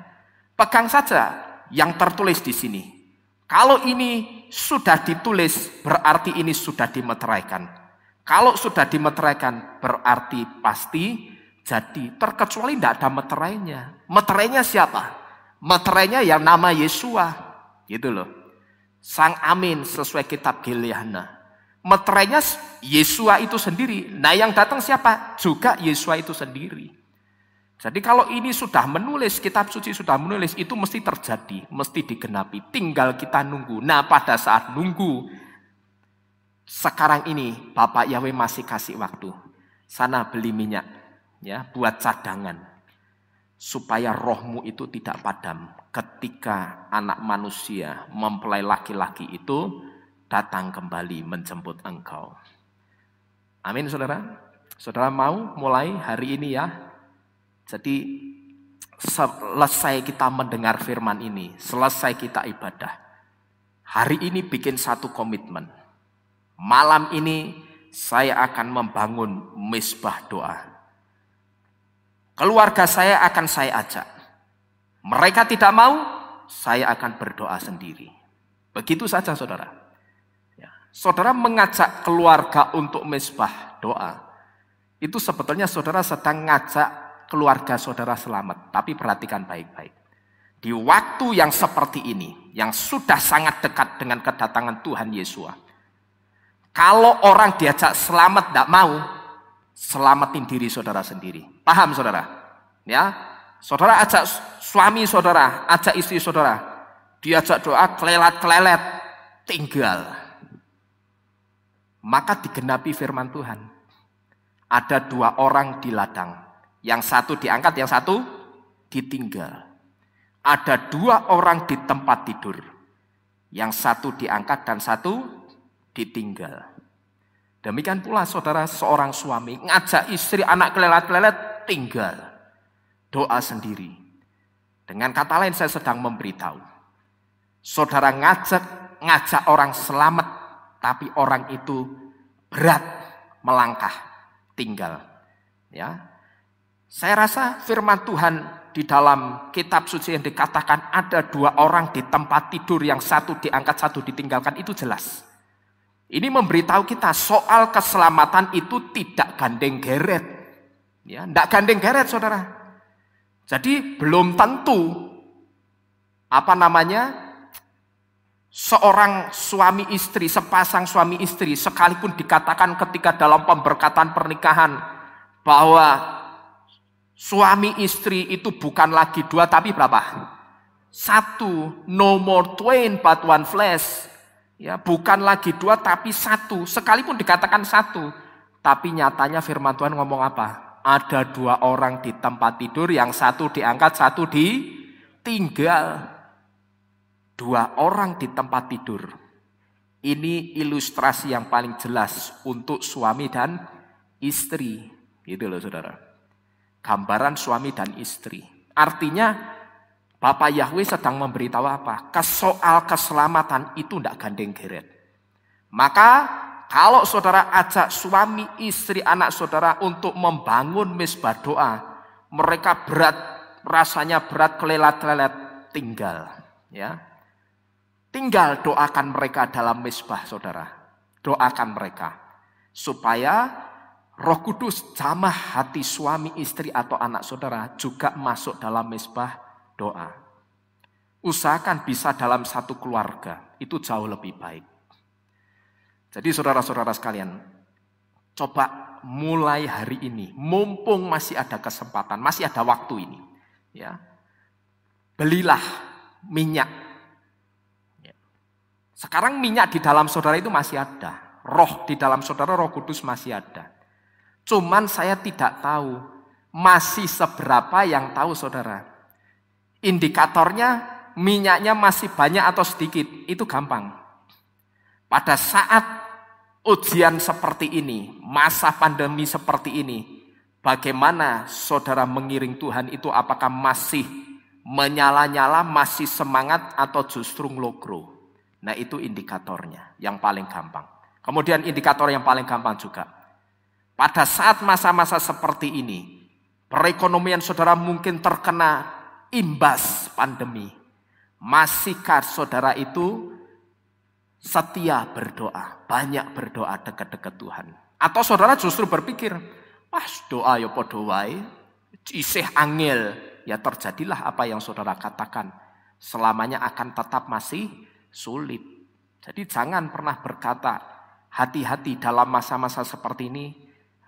A: Pegang saja yang tertulis di sini. Kalau ini sudah ditulis berarti ini sudah dimeteraikan. Kalau sudah dimeteraikan berarti pasti jadi. Terkecuali tidak ada meterainya. Meterainya siapa? Meterainya yang nama Yesua. Gitu loh. Sang Amin sesuai kitab Gileana. Meterainya Yesua itu sendiri. Nah yang datang siapa? Juga Yesua itu sendiri. Jadi kalau ini sudah menulis, kitab suci sudah menulis, itu mesti terjadi. Mesti digenapi. Tinggal kita nunggu. Nah pada saat nunggu, sekarang ini Bapak Yahweh masih kasih waktu. Sana beli minyak ya buat cadangan. supaya rohmu itu tidak padam ketika anak manusia mempelai laki-laki itu datang kembali menjemput engkau. Amin saudara. Saudara mau mulai hari ini ya. Jadi selesai kita mendengar firman ini, selesai kita ibadah, hari ini bikin satu komitmen. Malam ini saya akan membangun mezbah doa. Keluarga saya akan saya ajak. Mereka tidak mau, saya akan berdoa sendiri. Begitu saja saudara. Ya. Saudara mengajak keluarga untuk mezbah doa. Itu sebetulnya saudara sedang ngajak keluarga saudara selamat. Tapi perhatikan baik-baik. Di waktu yang seperti ini, yang sudah sangat dekat dengan kedatangan Tuhan Yesus. Kalau orang diajak selamat tidak mau, selamatin diri saudara sendiri. Paham saudara? Ya, saudara ajak suami saudara, ajak istri saudara, diajak doa kelelat-kelelet, tinggal. Maka digenapi firman Tuhan. Ada 2 orang di ladang, yang satu diangkat, yang satu ditinggal. Ada 2 orang di tempat tidur, yang satu diangkat dan satu ditinggal. Demikian pula saudara seorang suami ngajak istri anak kelelat-kelelet tinggal. Doa sendiri. Dengan kata lain saya sedang memberitahu. Saudara ngajak orang selamat tapi orang itu berat melangkah tinggal. Ya. Saya rasa firman Tuhan di dalam kitab suci yang dikatakan ada 2 orang di tempat tidur yang satu diangkat satu ditinggalkan itu jelas. Ini memberitahu kita soal keselamatan itu tidak gandeng geret. Ya, tidak gandeng geret saudara. Jadi belum tentu seorang suami istri, sepasang suami istri sekalipun dikatakan ketika dalam pemberkatan pernikahan bahwa suami istri itu bukan lagi 2 tapi berapa? 1, no more twain but one flesh. Ya, bukan lagi 2 tapi 1. Sekalipun dikatakan 1, tapi nyatanya firman Tuhan ngomong apa? Ada 2 orang di tempat tidur, yang satu diangkat, satu ditinggal. 2 orang di tempat tidur. Ini ilustrasi yang paling jelas untuk suami dan istri. Gitu loh saudara. Gambaran suami dan istri. Artinya Bapak Yahweh sedang memberitahu apa? Soal keselamatan itu tidak gandeng geret. Maka kalau saudara ajak suami, istri, anak saudara untuk membangun mezbah doa, mereka berat, rasanya berat, kelelat-kelelet, tinggal. Ya, tinggal doakan mereka dalam mezbah saudara. Doakan mereka supaya Roh Kudus jamah hati suami, istri atau anak saudara juga masuk dalam mezbah doa. Usahakan bisa dalam satu keluarga, itu jauh lebih baik. Jadi saudara-saudara sekalian, coba mulai hari ini, mumpung masih ada kesempatan, masih ada waktu ini, ya, belilah minyak. Sekarang minyak di dalam saudara itu masih ada, roh di dalam saudara, Roh Kudus masih ada. Cuman saya tidak tahu masih seberapa yang tahu saudara. Indikatornya minyaknya masih banyak atau sedikit, itu gampang. Pada saat ujian seperti ini, masa pandemi seperti ini, bagaimana saudara mengiring Tuhan itu, apakah masih menyala-nyala, masih semangat atau justru nglogro? Nah itu indikatornya yang paling gampang. Kemudian indikator yang paling gampang juga, pada saat masa-masa seperti ini, perekonomian saudara mungkin terkena imbas pandemi. Masihkah saudara itu setia berdoa, banyak berdoa dekat-dekat Tuhan? Atau saudara justru berpikir, wah doa ya podo wae, isih angel, ya terjadilah apa yang saudara katakan, selamanya akan tetap masih sulit. Jadi jangan pernah berkata, hati-hati dalam masa-masa seperti ini,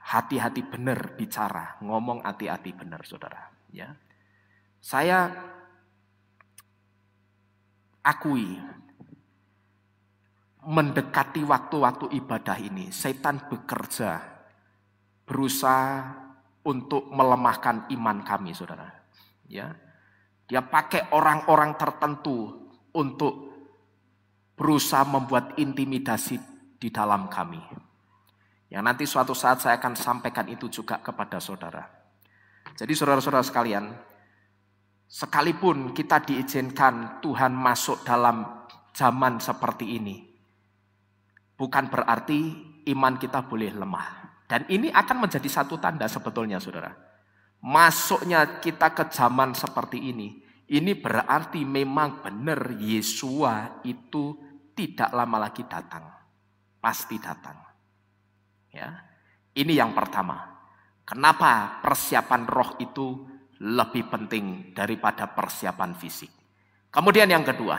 A: hati-hati benar bicara, ngomong hati-hati benar saudara. Ya. Saya akui, mendekati waktu-waktu ibadah ini, setan bekerja, berusaha untuk melemahkan iman kami, saudara. Ya, dia pakai orang-orang tertentu untuk berusaha membuat intimidasi di dalam kami. Yang nanti suatu saat saya akan sampaikan itu juga kepada saudara. Jadi saudara-saudara sekalian, sekalipun kita diizinkan Tuhan masuk dalam zaman seperti ini, bukan berarti iman kita boleh lemah. Dan ini akan menjadi satu tanda sebetulnya saudara. Masuknya kita ke zaman seperti ini berarti memang benar Yesua itu tidak lama lagi datang. Pasti datang. Ya, ini yang pertama. Kenapa persiapan roh itu lebih penting daripada persiapan fisik? Kemudian yang kedua,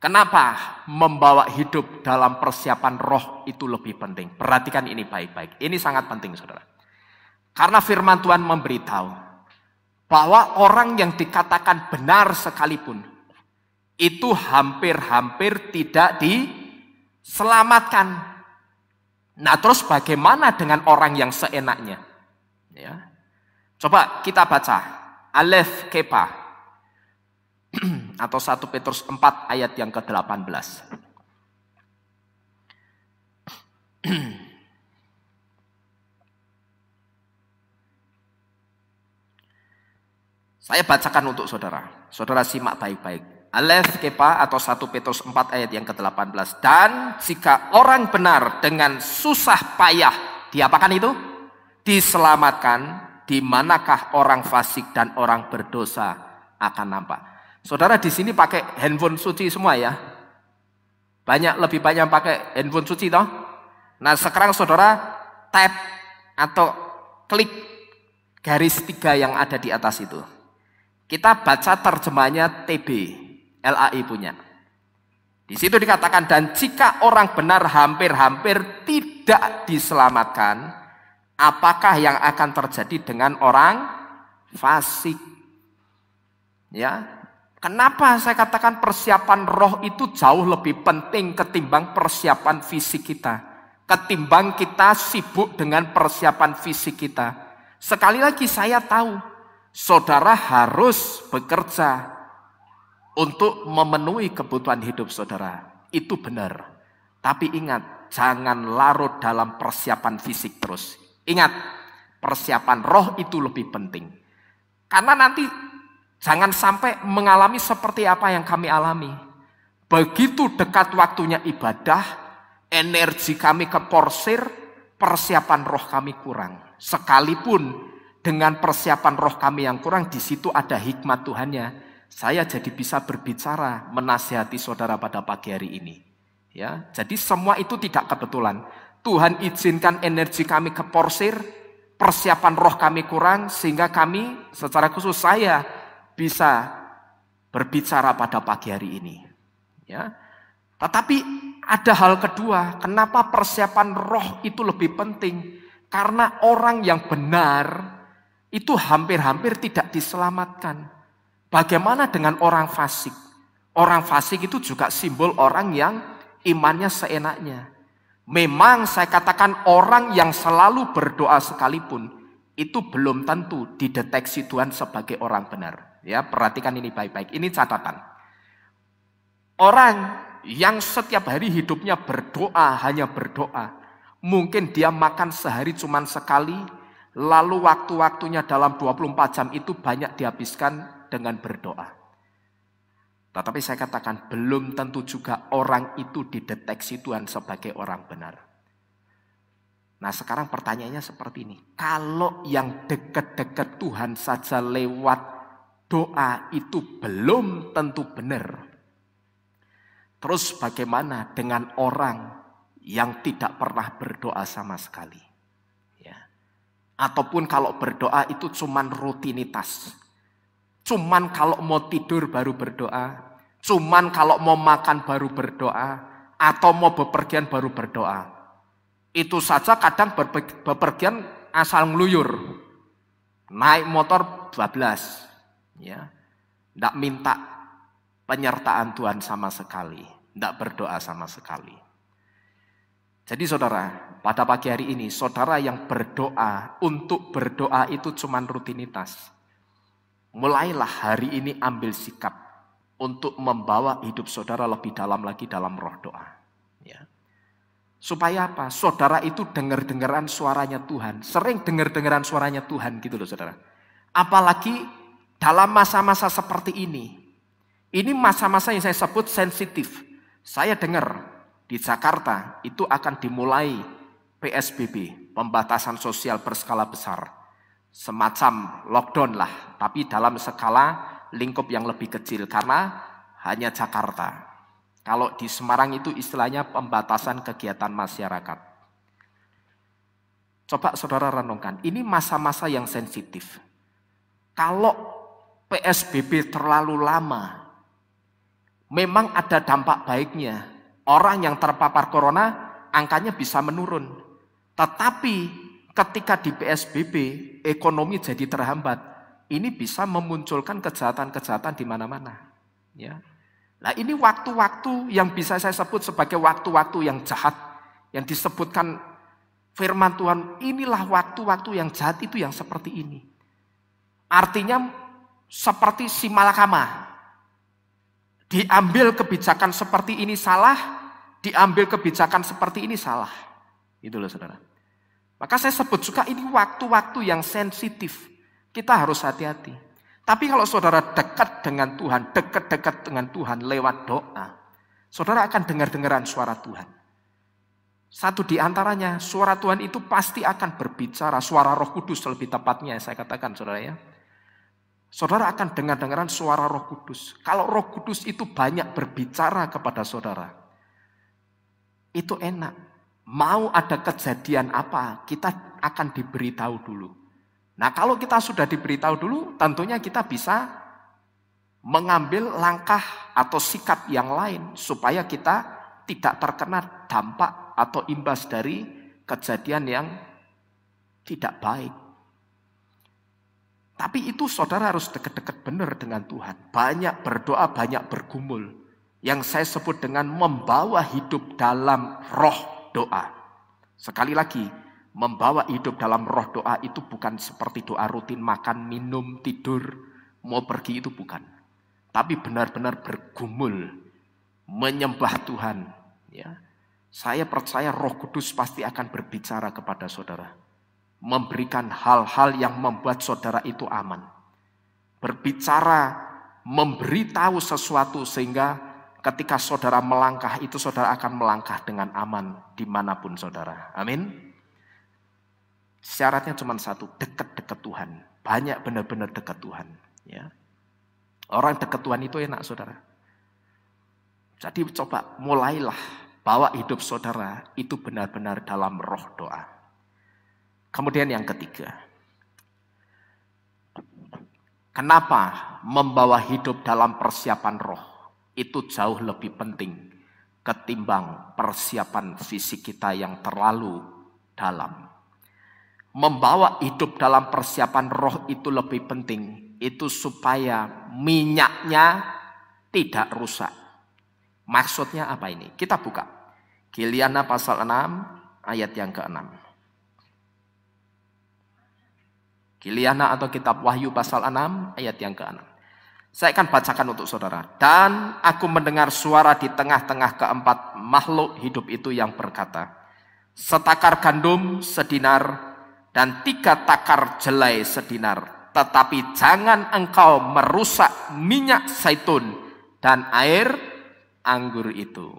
A: kenapa membawa hidup dalam persiapan roh itu lebih penting? Perhatikan ini baik-baik. Ini sangat penting, saudara. Karena firman Tuhan memberitahu bahwa orang yang dikatakan benar sekalipun itu hampir-hampir tidak diselamatkan. Nah, terus bagaimana dengan orang yang seenaknya? Ya. Coba kita baca Alef Kepa atau 1 Petrus 4 ayat yang ke-18. Saya bacakan untuk saudara. Saudara simak baik-baik. Alef Kepa atau 1 Petrus 4 ayat yang ke-18. Dan jika orang benar dengan susah payah diapakan itu? Diselamatkan, di manakah orang fasik dan orang berdosa akan nampak. Saudara di sini pakai handphone suci semua ya. Lebih banyak pakai handphone suci toh. Nah sekarang saudara tap atau klik garis 3 yang ada di atas itu. Kita baca terjemahnya TB, LAI punya. Di situ dikatakan, dan jika orang benar hampir-hampir tidak diselamatkan, apakah yang akan terjadi dengan orang fasik? Ya, kenapa saya katakan persiapan roh itu jauh lebih penting ketimbang persiapan fisik kita, ketimbang kita sibuk dengan persiapan fisik kita. Sekali lagi saya tahu, saudara harus bekerja untuk memenuhi kebutuhan hidup saudara. Itu benar. Tapi ingat, jangan larut dalam persiapan fisik terus. Ingat, persiapan roh itu lebih penting. Karena nanti jangan sampai mengalami seperti apa yang kami alami. Begitu dekat waktunya ibadah, energi kami keporsir, persiapan roh kami kurang. Sekalipun dengan persiapan roh kami yang kurang, di situ ada hikmat Tuhannya. Saya jadi bisa berbicara, menasihati saudara pada pagi hari ini. Ya, jadi semua itu tidak kebetulan. Tuhan izinkan energi kami keporsir, persiapan roh kami kurang, sehingga kami, secara khusus saya, bisa berbicara pada pagi hari ini. Ya, tetapi ada hal kedua, kenapa persiapan roh itu lebih penting? Karena orang yang benar itu hampir-hampir tidak diselamatkan. Bagaimana dengan orang fasik? Orang fasik itu juga simbol orang yang imannya seenaknya. Memang saya katakan orang yang selalu berdoa sekalipun itu belum tentu dideteksi Tuhan sebagai orang benar. Ya, perhatikan ini baik-baik. Ini catatan. Orang yang setiap hari hidupnya berdoa, hanya berdoa. Mungkin dia makan sehari cuma sekali, lalu waktu-waktunya dalam 24 jam itu banyak dihabiskan dengan berdoa. Tetapi saya katakan belum tentu juga orang itu dideteksi Tuhan sebagai orang benar. Nah sekarang pertanyaannya seperti ini. Kalau yang dekat-dekat Tuhan saja lewat doa itu belum tentu benar. Terus bagaimana dengan orang yang tidak pernah berdoa sama sekali? Ya. Ataupun kalau berdoa itu cuman rutinitas. Cuman kalau mau tidur baru berdoa, cuman kalau mau makan baru berdoa, atau mau bepergian baru berdoa. Itu saja kadang bepergian asal ngeluyur. Naik motor 12. Ya. Nggak minta penyertaan Tuhan sama sekali. Nggak berdoa sama sekali. Jadi saudara, pada pagi hari ini, saudara yang berdoa, untuk berdoa itu cuman rutinitas. mulailah hari ini ambil sikap untuk membawa hidup saudara lebih dalam lagi dalam roh doa. Ya. Supaya apa? Saudara itu dengar-dengaran suaranya Tuhan. Sering dengar-dengaran suaranya Tuhan gitu loh saudara. Apalagi dalam masa-masa seperti ini. Ini masa-masa yang saya sebut sensitif. Saya dengar di Jakarta itu akan dimulai PSBB, pembatasan sosial berskala besar. Semacam lockdown lah, tapi dalam skala lingkup yang lebih kecil karena hanya Jakarta. Kalau di Semarang itu istilahnya pembatasan kegiatan masyarakat. Coba saudara renungkan, ini masa-masa yang sensitif. Kalau PSBB terlalu lama, memang ada dampak baiknya. Orang yang terpapar corona angkanya bisa menurun. Tetapi ketika di PSBB ekonomi jadi terhambat, ini bisa memunculkan kejahatan-kejahatan di mana-mana. Ya. Nah ini waktu-waktu yang bisa saya sebut sebagai waktu-waktu yang jahat. Yang disebutkan firman Tuhan, inilah waktu-waktu yang jahat itu yang seperti ini. Artinya seperti si malakama. Diambil kebijakan seperti ini salah, diambil kebijakan seperti ini salah. Itu loh saudara. Maka saya sebut juga ini waktu-waktu yang sensitif. Kita harus hati-hati. Tapi kalau saudara dekat dengan Tuhan, dekat-dekat dengan Tuhan lewat doa, saudara akan dengar-dengaran suara Tuhan. Satu di antaranya, suara Tuhan itu pasti akan berbicara, suara Roh Kudus lebih tepatnya saya katakan saudara ya. Saudara akan dengar-dengaran suara Roh Kudus. Kalau Roh Kudus itu banyak berbicara kepada saudara, itu enak. Mau ada kejadian apa, kita akan diberitahu dulu. Nah kalau kita sudah diberitahu dulu, tentunya kita bisa mengambil langkah atau sikap yang lain supaya kita tidak terkena dampak atau imbas dari kejadian yang tidak baik. Tapi itu saudara harus dekat-dekat benar dengan Tuhan. Banyak berdoa, banyak bergumul. Yang saya sebut dengan membawa hidup dalam roh doa. Sekali lagi, membawa hidup dalam roh doa itu bukan seperti doa rutin makan, minum, tidur, mau pergi itu bukan. Tapi benar-benar bergumul, menyembah Tuhan. Ya. Saya percaya Roh Kudus pasti akan berbicara kepada saudara. Memberikan hal-hal yang membuat saudara itu aman. Berbicara, memberitahu sesuatu sehingga ketika saudara melangkah itu saudara akan melangkah dengan aman dimanapun saudara. Amin. Syaratnya cuma satu, dekat-dekat Tuhan. Banyak benar-benar dekat Tuhan. Ya. Orang dekat Tuhan itu enak saudara. Jadi coba mulailah bawa hidup saudara itu benar-benar dalam roh doa. Kemudian yang ketiga, kenapa membawa hidup dalam persiapan roh itu jauh lebih penting ketimbang persiapan fisik kita yang terlalu dalam. Membawa hidup dalam persiapan roh itu lebih penting, itu supaya minyaknya tidak rusak. Maksudnya apa ini? Kita buka Giliana pasal 6 ayat yang ke-6. Giliana atau kitab Wahyu pasal 6 ayat yang ke-6. Saya akan bacakan untuk saudara. Dan aku mendengar suara di tengah-tengah keempat makhluk hidup itu yang berkata, setakar gandum sedinar dan 3 takar jelai sedinar. Tetapi jangan engkau merusak minyak zaitun dan air anggur itu.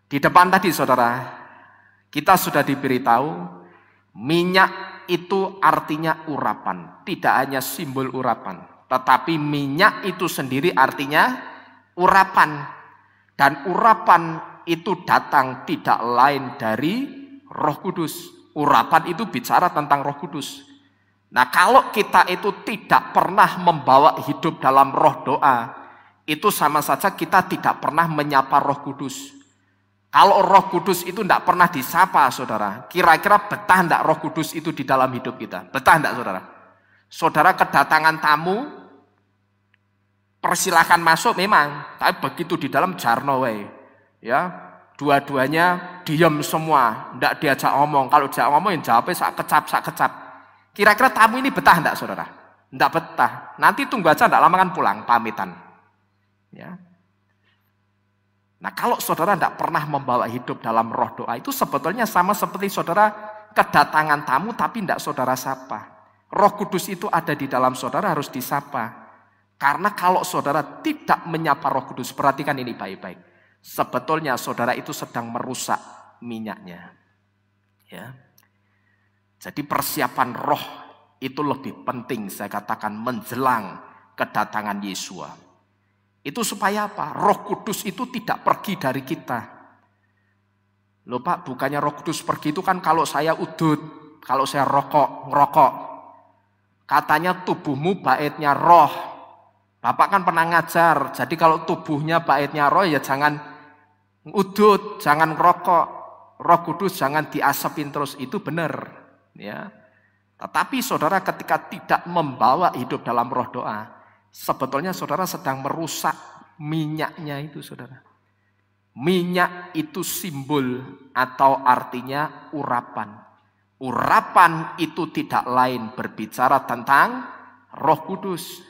A: Di depan tadi saudara, kita sudah diberitahu minyak itu artinya urapan, tidak hanya simbol urapan, tetapi minyak itu sendiri artinya urapan. Dan urapan itu datang tidak lain dari Roh Kudus. Urapan itu bicara tentang Roh Kudus. Nah, kalau kita itu tidak pernah membawa hidup dalam roh doa, itu sama saja kita tidak pernah menyapa Roh Kudus. Kalau Roh Kudus itu tidak pernah disapa, saudara, kira-kira betah tidak Roh Kudus itu di dalam hidup kita? Betah tidak, saudara? Saudara kedatangan tamu, persilahkan masuk memang, tapi begitu di dalam jarno wae, ya, dua-duanya diam semua, tidak diajak ngomong. Kalau diajak ngomong, yang jawabnya sak kecap. Kira-kira tamu ini betah tidak, saudara? Enggak betah. Nanti tunggu aja, enggak lama kan pulang, pamitan. Ya. Nah, kalau saudara enggak pernah membawa hidup dalam roh doa, itu sebetulnya sama seperti saudara kedatangan tamu tapi enggak saudara sapa. Roh Kudus itu ada di dalam saudara, harus disapa. Karena kalau saudara tidak menyapa Roh Kudus, perhatikan ini baik-baik. Sebetulnya saudara itu sedang merusak minyaknya. Ya. Jadi persiapan roh itu lebih penting, saya katakan, menjelang kedatangan Yesua. Itu supaya apa? Roh Kudus itu tidak pergi dari kita. Loh Pak, bukannya Roh Kudus pergi itu kan kalau saya udut, kalau saya ngerokok. Katanya tubuhmu baitnya roh. Bapak kan pernah ngajar, jadi kalau tubuhnya baitnya roh ya jangan udut, jangan ngerokok. Roh Kudus jangan diasapin terus, itu benar. Ya. Tetapi saudara ketika tidak membawa hidup dalam roh doa, sebetulnya saudara sedang merusak minyaknya itu, saudara. Minyak itu simbol atau artinya urapan. Urapan itu tidak lain berbicara tentang Roh Kudus.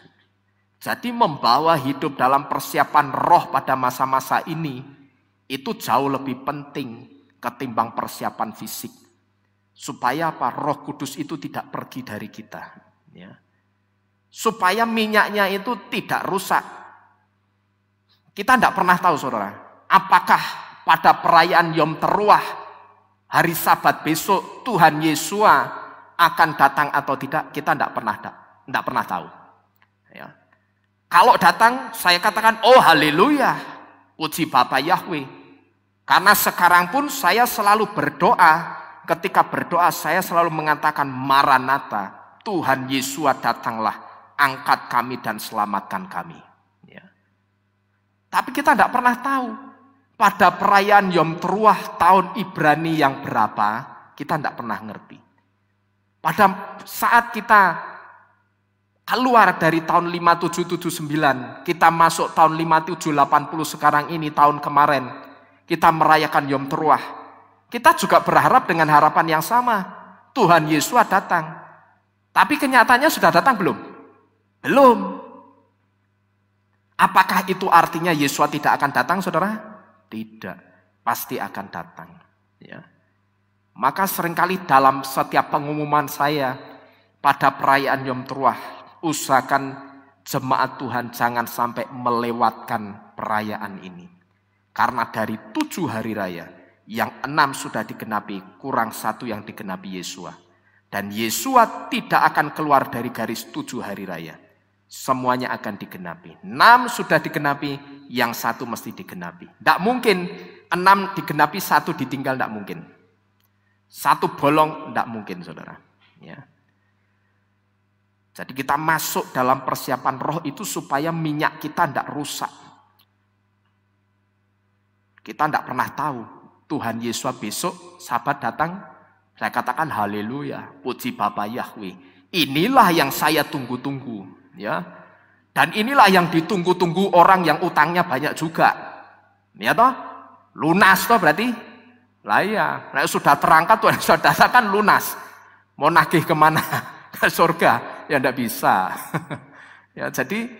A: Jadi membawa hidup dalam persiapan roh pada masa-masa ini itu jauh lebih penting ketimbang persiapan fisik. Supaya apa? Roh Kudus itu tidak pergi dari kita. Ya. Supaya minyaknya itu tidak rusak. Kita tidak pernah tahu, saudara, apakah pada perayaan Yom Teruah, hari Sabat besok, Tuhan Yesua akan datang atau tidak, kita tidak pernah tahu. Ya. Kalau datang, saya katakan, oh haleluya, puji Bapa Yahweh. Karena sekarang pun saya selalu berdoa, ketika berdoa saya selalu mengatakan Maranatha, Tuhan Yesua datanglah, angkat kami dan selamatkan kami. Ya. Tapi kita tidak pernah tahu, pada perayaan Yom Teruah tahun Ibrani yang berapa, kita tidak pernah ngerti. Pada saat kita keluar dari tahun 5779, kita masuk tahun 5780 sekarang ini, tahun kemarin, kita merayakan Yom Teruah. Kita juga berharap dengan harapan yang sama, Tuhan Yesus datang. Tapi kenyataannya sudah datang belum? Belum. Apakah itu artinya Yesus tidak akan datang, saudara? Tidak, pasti akan datang. Ya. Maka seringkali dalam setiap pengumuman saya pada perayaan Yom Teruah, usahakan jemaat Tuhan jangan sampai melewatkan perayaan ini. Karena dari 7 hari raya, yang 6 sudah digenapi, kurang 1 yang digenapi Yesua. Dan Yesua tidak akan keluar dari garis 7 hari raya. Semuanya akan digenapi. 6 sudah digenapi, yang 1 mesti digenapi. Tidak mungkin 6 digenapi, 1 ditinggal, tidak mungkin. 1 bolong, tidak mungkin, saudara. Ya. Jadi kita masuk dalam persiapan roh itu supaya minyak kita tidak rusak. Kita tidak pernah tahu Tuhan Yesus besok Sabat datang. Saya katakan haleluya, puji Bapa Yahweh. Inilah yang saya tunggu-tunggu, ya. Dan inilah yang ditunggu-tunggu orang yang utangnya banyak juga. Ya toh? Lunas toh berarti? Lah iya, nah, sudah terangkat Tuhan sudah datang kan lunas. Mau nagih kemana? Ke surga? Ya enggak bisa. Ya, jadi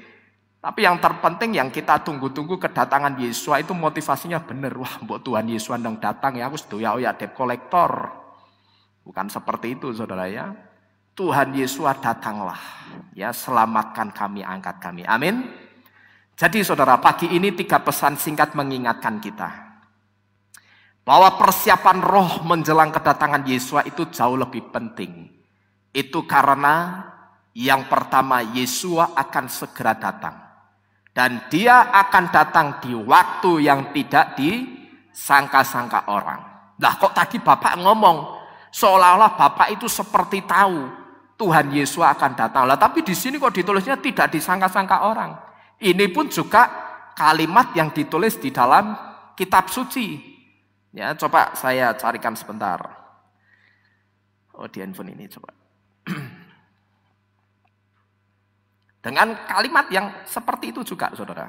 A: tapi yang terpenting yang kita tunggu-tunggu kedatangan Yesus itu motivasinya benar. Wah, mbok Tuhan Yesus yang datang ya aku sedoyo ya debt kolektor. Bukan seperti itu, saudara ya. Tuhan Yesus datanglah. Ya, selamatkan kami, angkat kami. Amin. Jadi saudara, pagi ini 3 pesan singkat mengingatkan kita bahwa persiapan roh menjelang kedatangan Yesus itu jauh lebih penting. Itu karena yang pertama, Yesus akan segera datang. Dan dia akan datang di waktu yang tidak disangka-sangka orang. Nah kok tadi Bapak ngomong, seolah-olah Bapak itu seperti tahu Tuhan Yesus akan datang. Lah tapi di sini kok ditulisnya tidak disangka-sangka orang. Ini pun juga kalimat yang ditulis di dalam kitab suci. Ya, coba saya carikan sebentar. Oh, di handphone ini coba. Dengan kalimat yang seperti itu juga, saudara.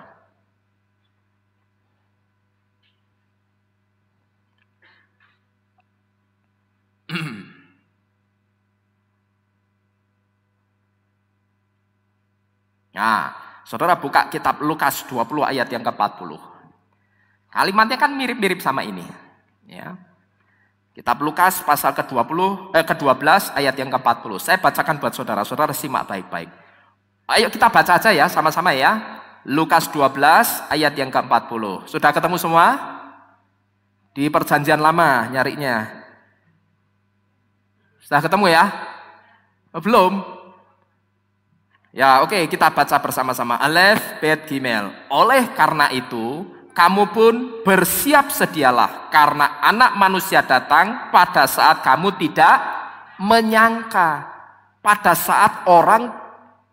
A: Nah, saudara buka kitab Lukas 20 ayat yang ke-40. Kalimatnya kan mirip-mirip sama ini. Ya. Kitab Lukas pasal ke-12 ayat yang ke-40. Saya bacakan buat saudara, saudara simak baik-baik. Ayo kita baca aja ya, sama-sama ya. Lukas 12 ayat yang ke-40. Sudah ketemu semua? Di perjanjian lama nyarinya. Sudah ketemu ya? Belum? Ya oke, kita baca bersama-sama. Alef, Bet, Gimel. Oleh karena itu, kamu pun bersiap sedialah, karena anak manusia datang pada saat kamu tidak menyangka. Pada saat orang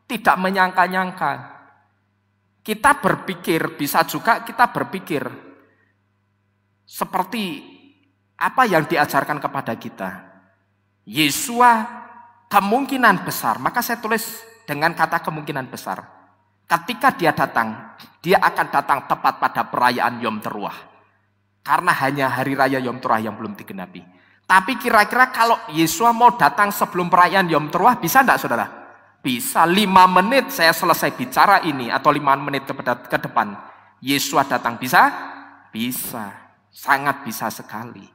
A: tidak menyangka-nyangka. Kita berpikir, bisa juga kita berpikir seperti apa yang diajarkan kepada kita. Yesua kemungkinan besar, maka saya tulis dengan kata kemungkinan besar. Ketika dia datang, dia akan datang tepat pada perayaan Yom Teruah. Karena hanya hari raya Yom Teruah yang belum digenapi. Tapi kira-kira kalau Yesua mau datang sebelum perayaan Yom Teruah, bisa enggak saudara? Bisa. 5 menit saya selesai bicara ini, atau 5 menit ke depan, Yesua datang. Bisa? Bisa. Sangat bisa sekali.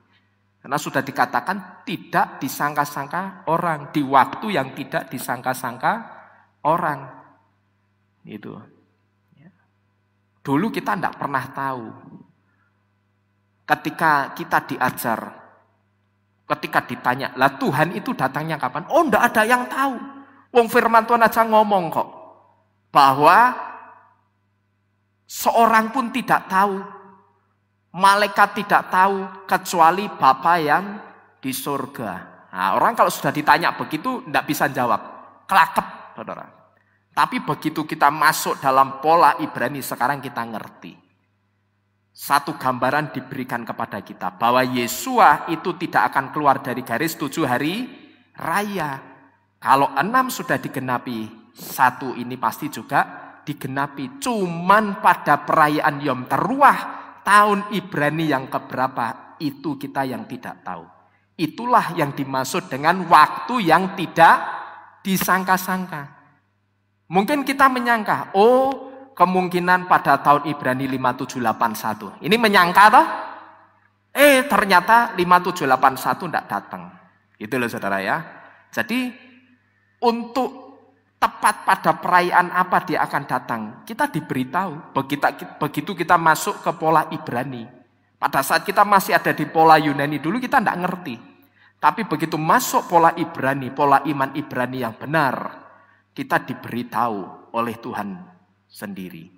A: Karena sudah dikatakan tidak disangka-sangka orang. Di waktu yang tidak disangka-sangka orang. Itu. Dulu kita tidak pernah tahu. Ketika kita diajar, ketika ditanya, lah Tuhan itu datangnya kapan? Oh, tidak ada yang tahu. Wong firman Tuhan aja ngomong kok, bahwa seorang pun tidak tahu, malaikat tidak tahu, kecuali Bapa yang di surga. Nah, orang kalau sudah ditanya begitu, tidak bisa jawab. Kelakep, saudara. Tapi begitu kita masuk dalam pola Ibrani, sekarang kita ngerti. Satu gambaran diberikan kepada kita, bahwa Yesua itu tidak akan keluar dari garis 7 hari raya. Kalau 6 sudah digenapi, 1 ini pasti juga digenapi. Cuman pada perayaan Yom Teruah, tahun Ibrani yang keberapa, itu kita yang tidak tahu. Itulah yang dimaksud dengan waktu yang tidak disangka-sangka. Mungkin kita menyangka, oh kemungkinan pada tahun Ibrani 5781. Ini menyangka toh? Ternyata 5781 tidak datang. Itu loh saudara ya. Jadi untuk tepat pada perayaan apa dia akan datang, kita diberitahu. Begitu kita masuk ke pola Ibrani. Pada saat kita masih ada di pola Yunani dulu kita tidak ngerti. Tapi begitu masuk pola Ibrani, pola iman Ibrani yang benar, kita diberitahu oleh Tuhan sendiri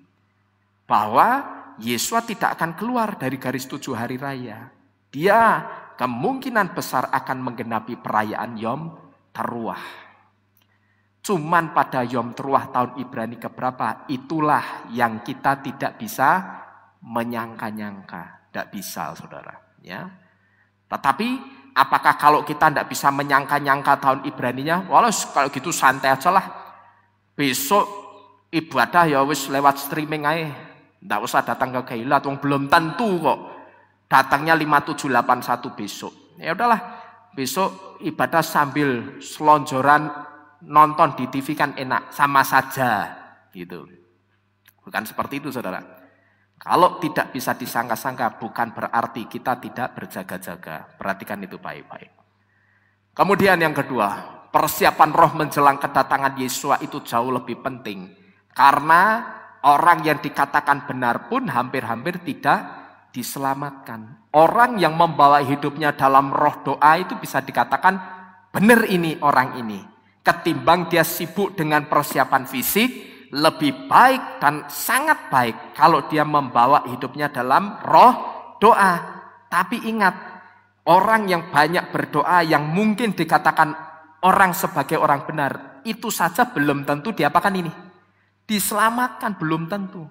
A: bahwa Yesua tidak akan keluar dari garis 7 hari raya. Dia kemungkinan besar akan menggenapi perayaan Yom Teruah. Cuman pada Yom Teruah tahun Ibrani keberapa, itulah yang kita tidak bisa menyangka-nyangka. Tidak bisa saudara. Ya. Tetapi apakah kalau kita tidak bisa menyangka-nyangka tahun Ibraninya, walau kalau gitu santai aja lah. Besok ibadah ya wis lewat streaming aja. Tidak usah datang ke Gailat, wong belum tentu kok. Datangnya 5781 besok. Ya udahlah, besok ibadah sambil selonjoran nonton di TV kan enak, sama saja gitu. Bukan seperti itu saudara. Kalau tidak bisa disangka-sangka bukan berarti kita tidak berjaga-jaga. Perhatikan itu baik-baik. Kemudian yang kedua, persiapan roh menjelang kedatangan Yesua itu jauh lebih penting. Karena orang yang dikatakan benar pun hampir-hampir tidak diselamatkan. Orang yang membawa hidupnya dalam roh doa itu bisa dikatakan benar ini orang ini. Ketimbang dia sibuk dengan persiapan fisik, lebih baik dan sangat baik kalau dia membawa hidupnya dalam roh doa. Tapi ingat, orang yang banyak berdoa yang mungkin dikatakan orang sebagai orang benar, itu saja belum tentu diapakan ini. Diselamatkan belum tentu.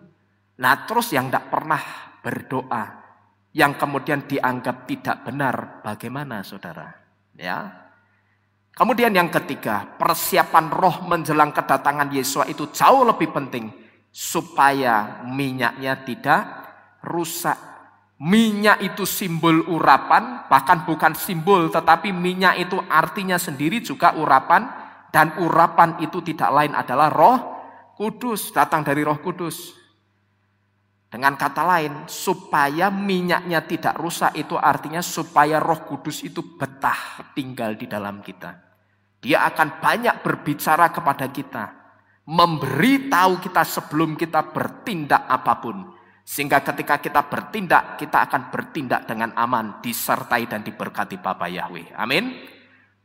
A: Nah terus yang tidak pernah berdoa, yang kemudian dianggap tidak benar, bagaimana saudara? Ya. Kemudian yang ketiga, persiapan roh menjelang kedatangan Yesua itu jauh lebih penting supaya minyaknya tidak rusak. Minyak itu simbol urapan, bahkan bukan simbol tetapi minyak itu artinya sendiri juga urapan, dan urapan itu tidak lain adalah roh Kudus, datang dari Roh Kudus. Dengan kata lain, supaya minyaknya tidak rusak itu artinya supaya Roh Kudus itu betah tinggal di dalam kita. Dia akan banyak berbicara kepada kita, memberitahu kita sebelum kita bertindak apapun. Sehingga ketika kita bertindak, kita akan bertindak dengan aman, disertai dan diberkati Bapa Yahweh. Amin.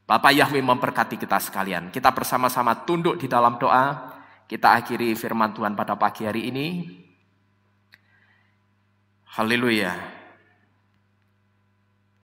A: Bapa Yahweh memberkati kita sekalian. Kita bersama-sama tunduk di dalam doa. Kita akhiri firman Tuhan pada pagi hari ini. Haleluya.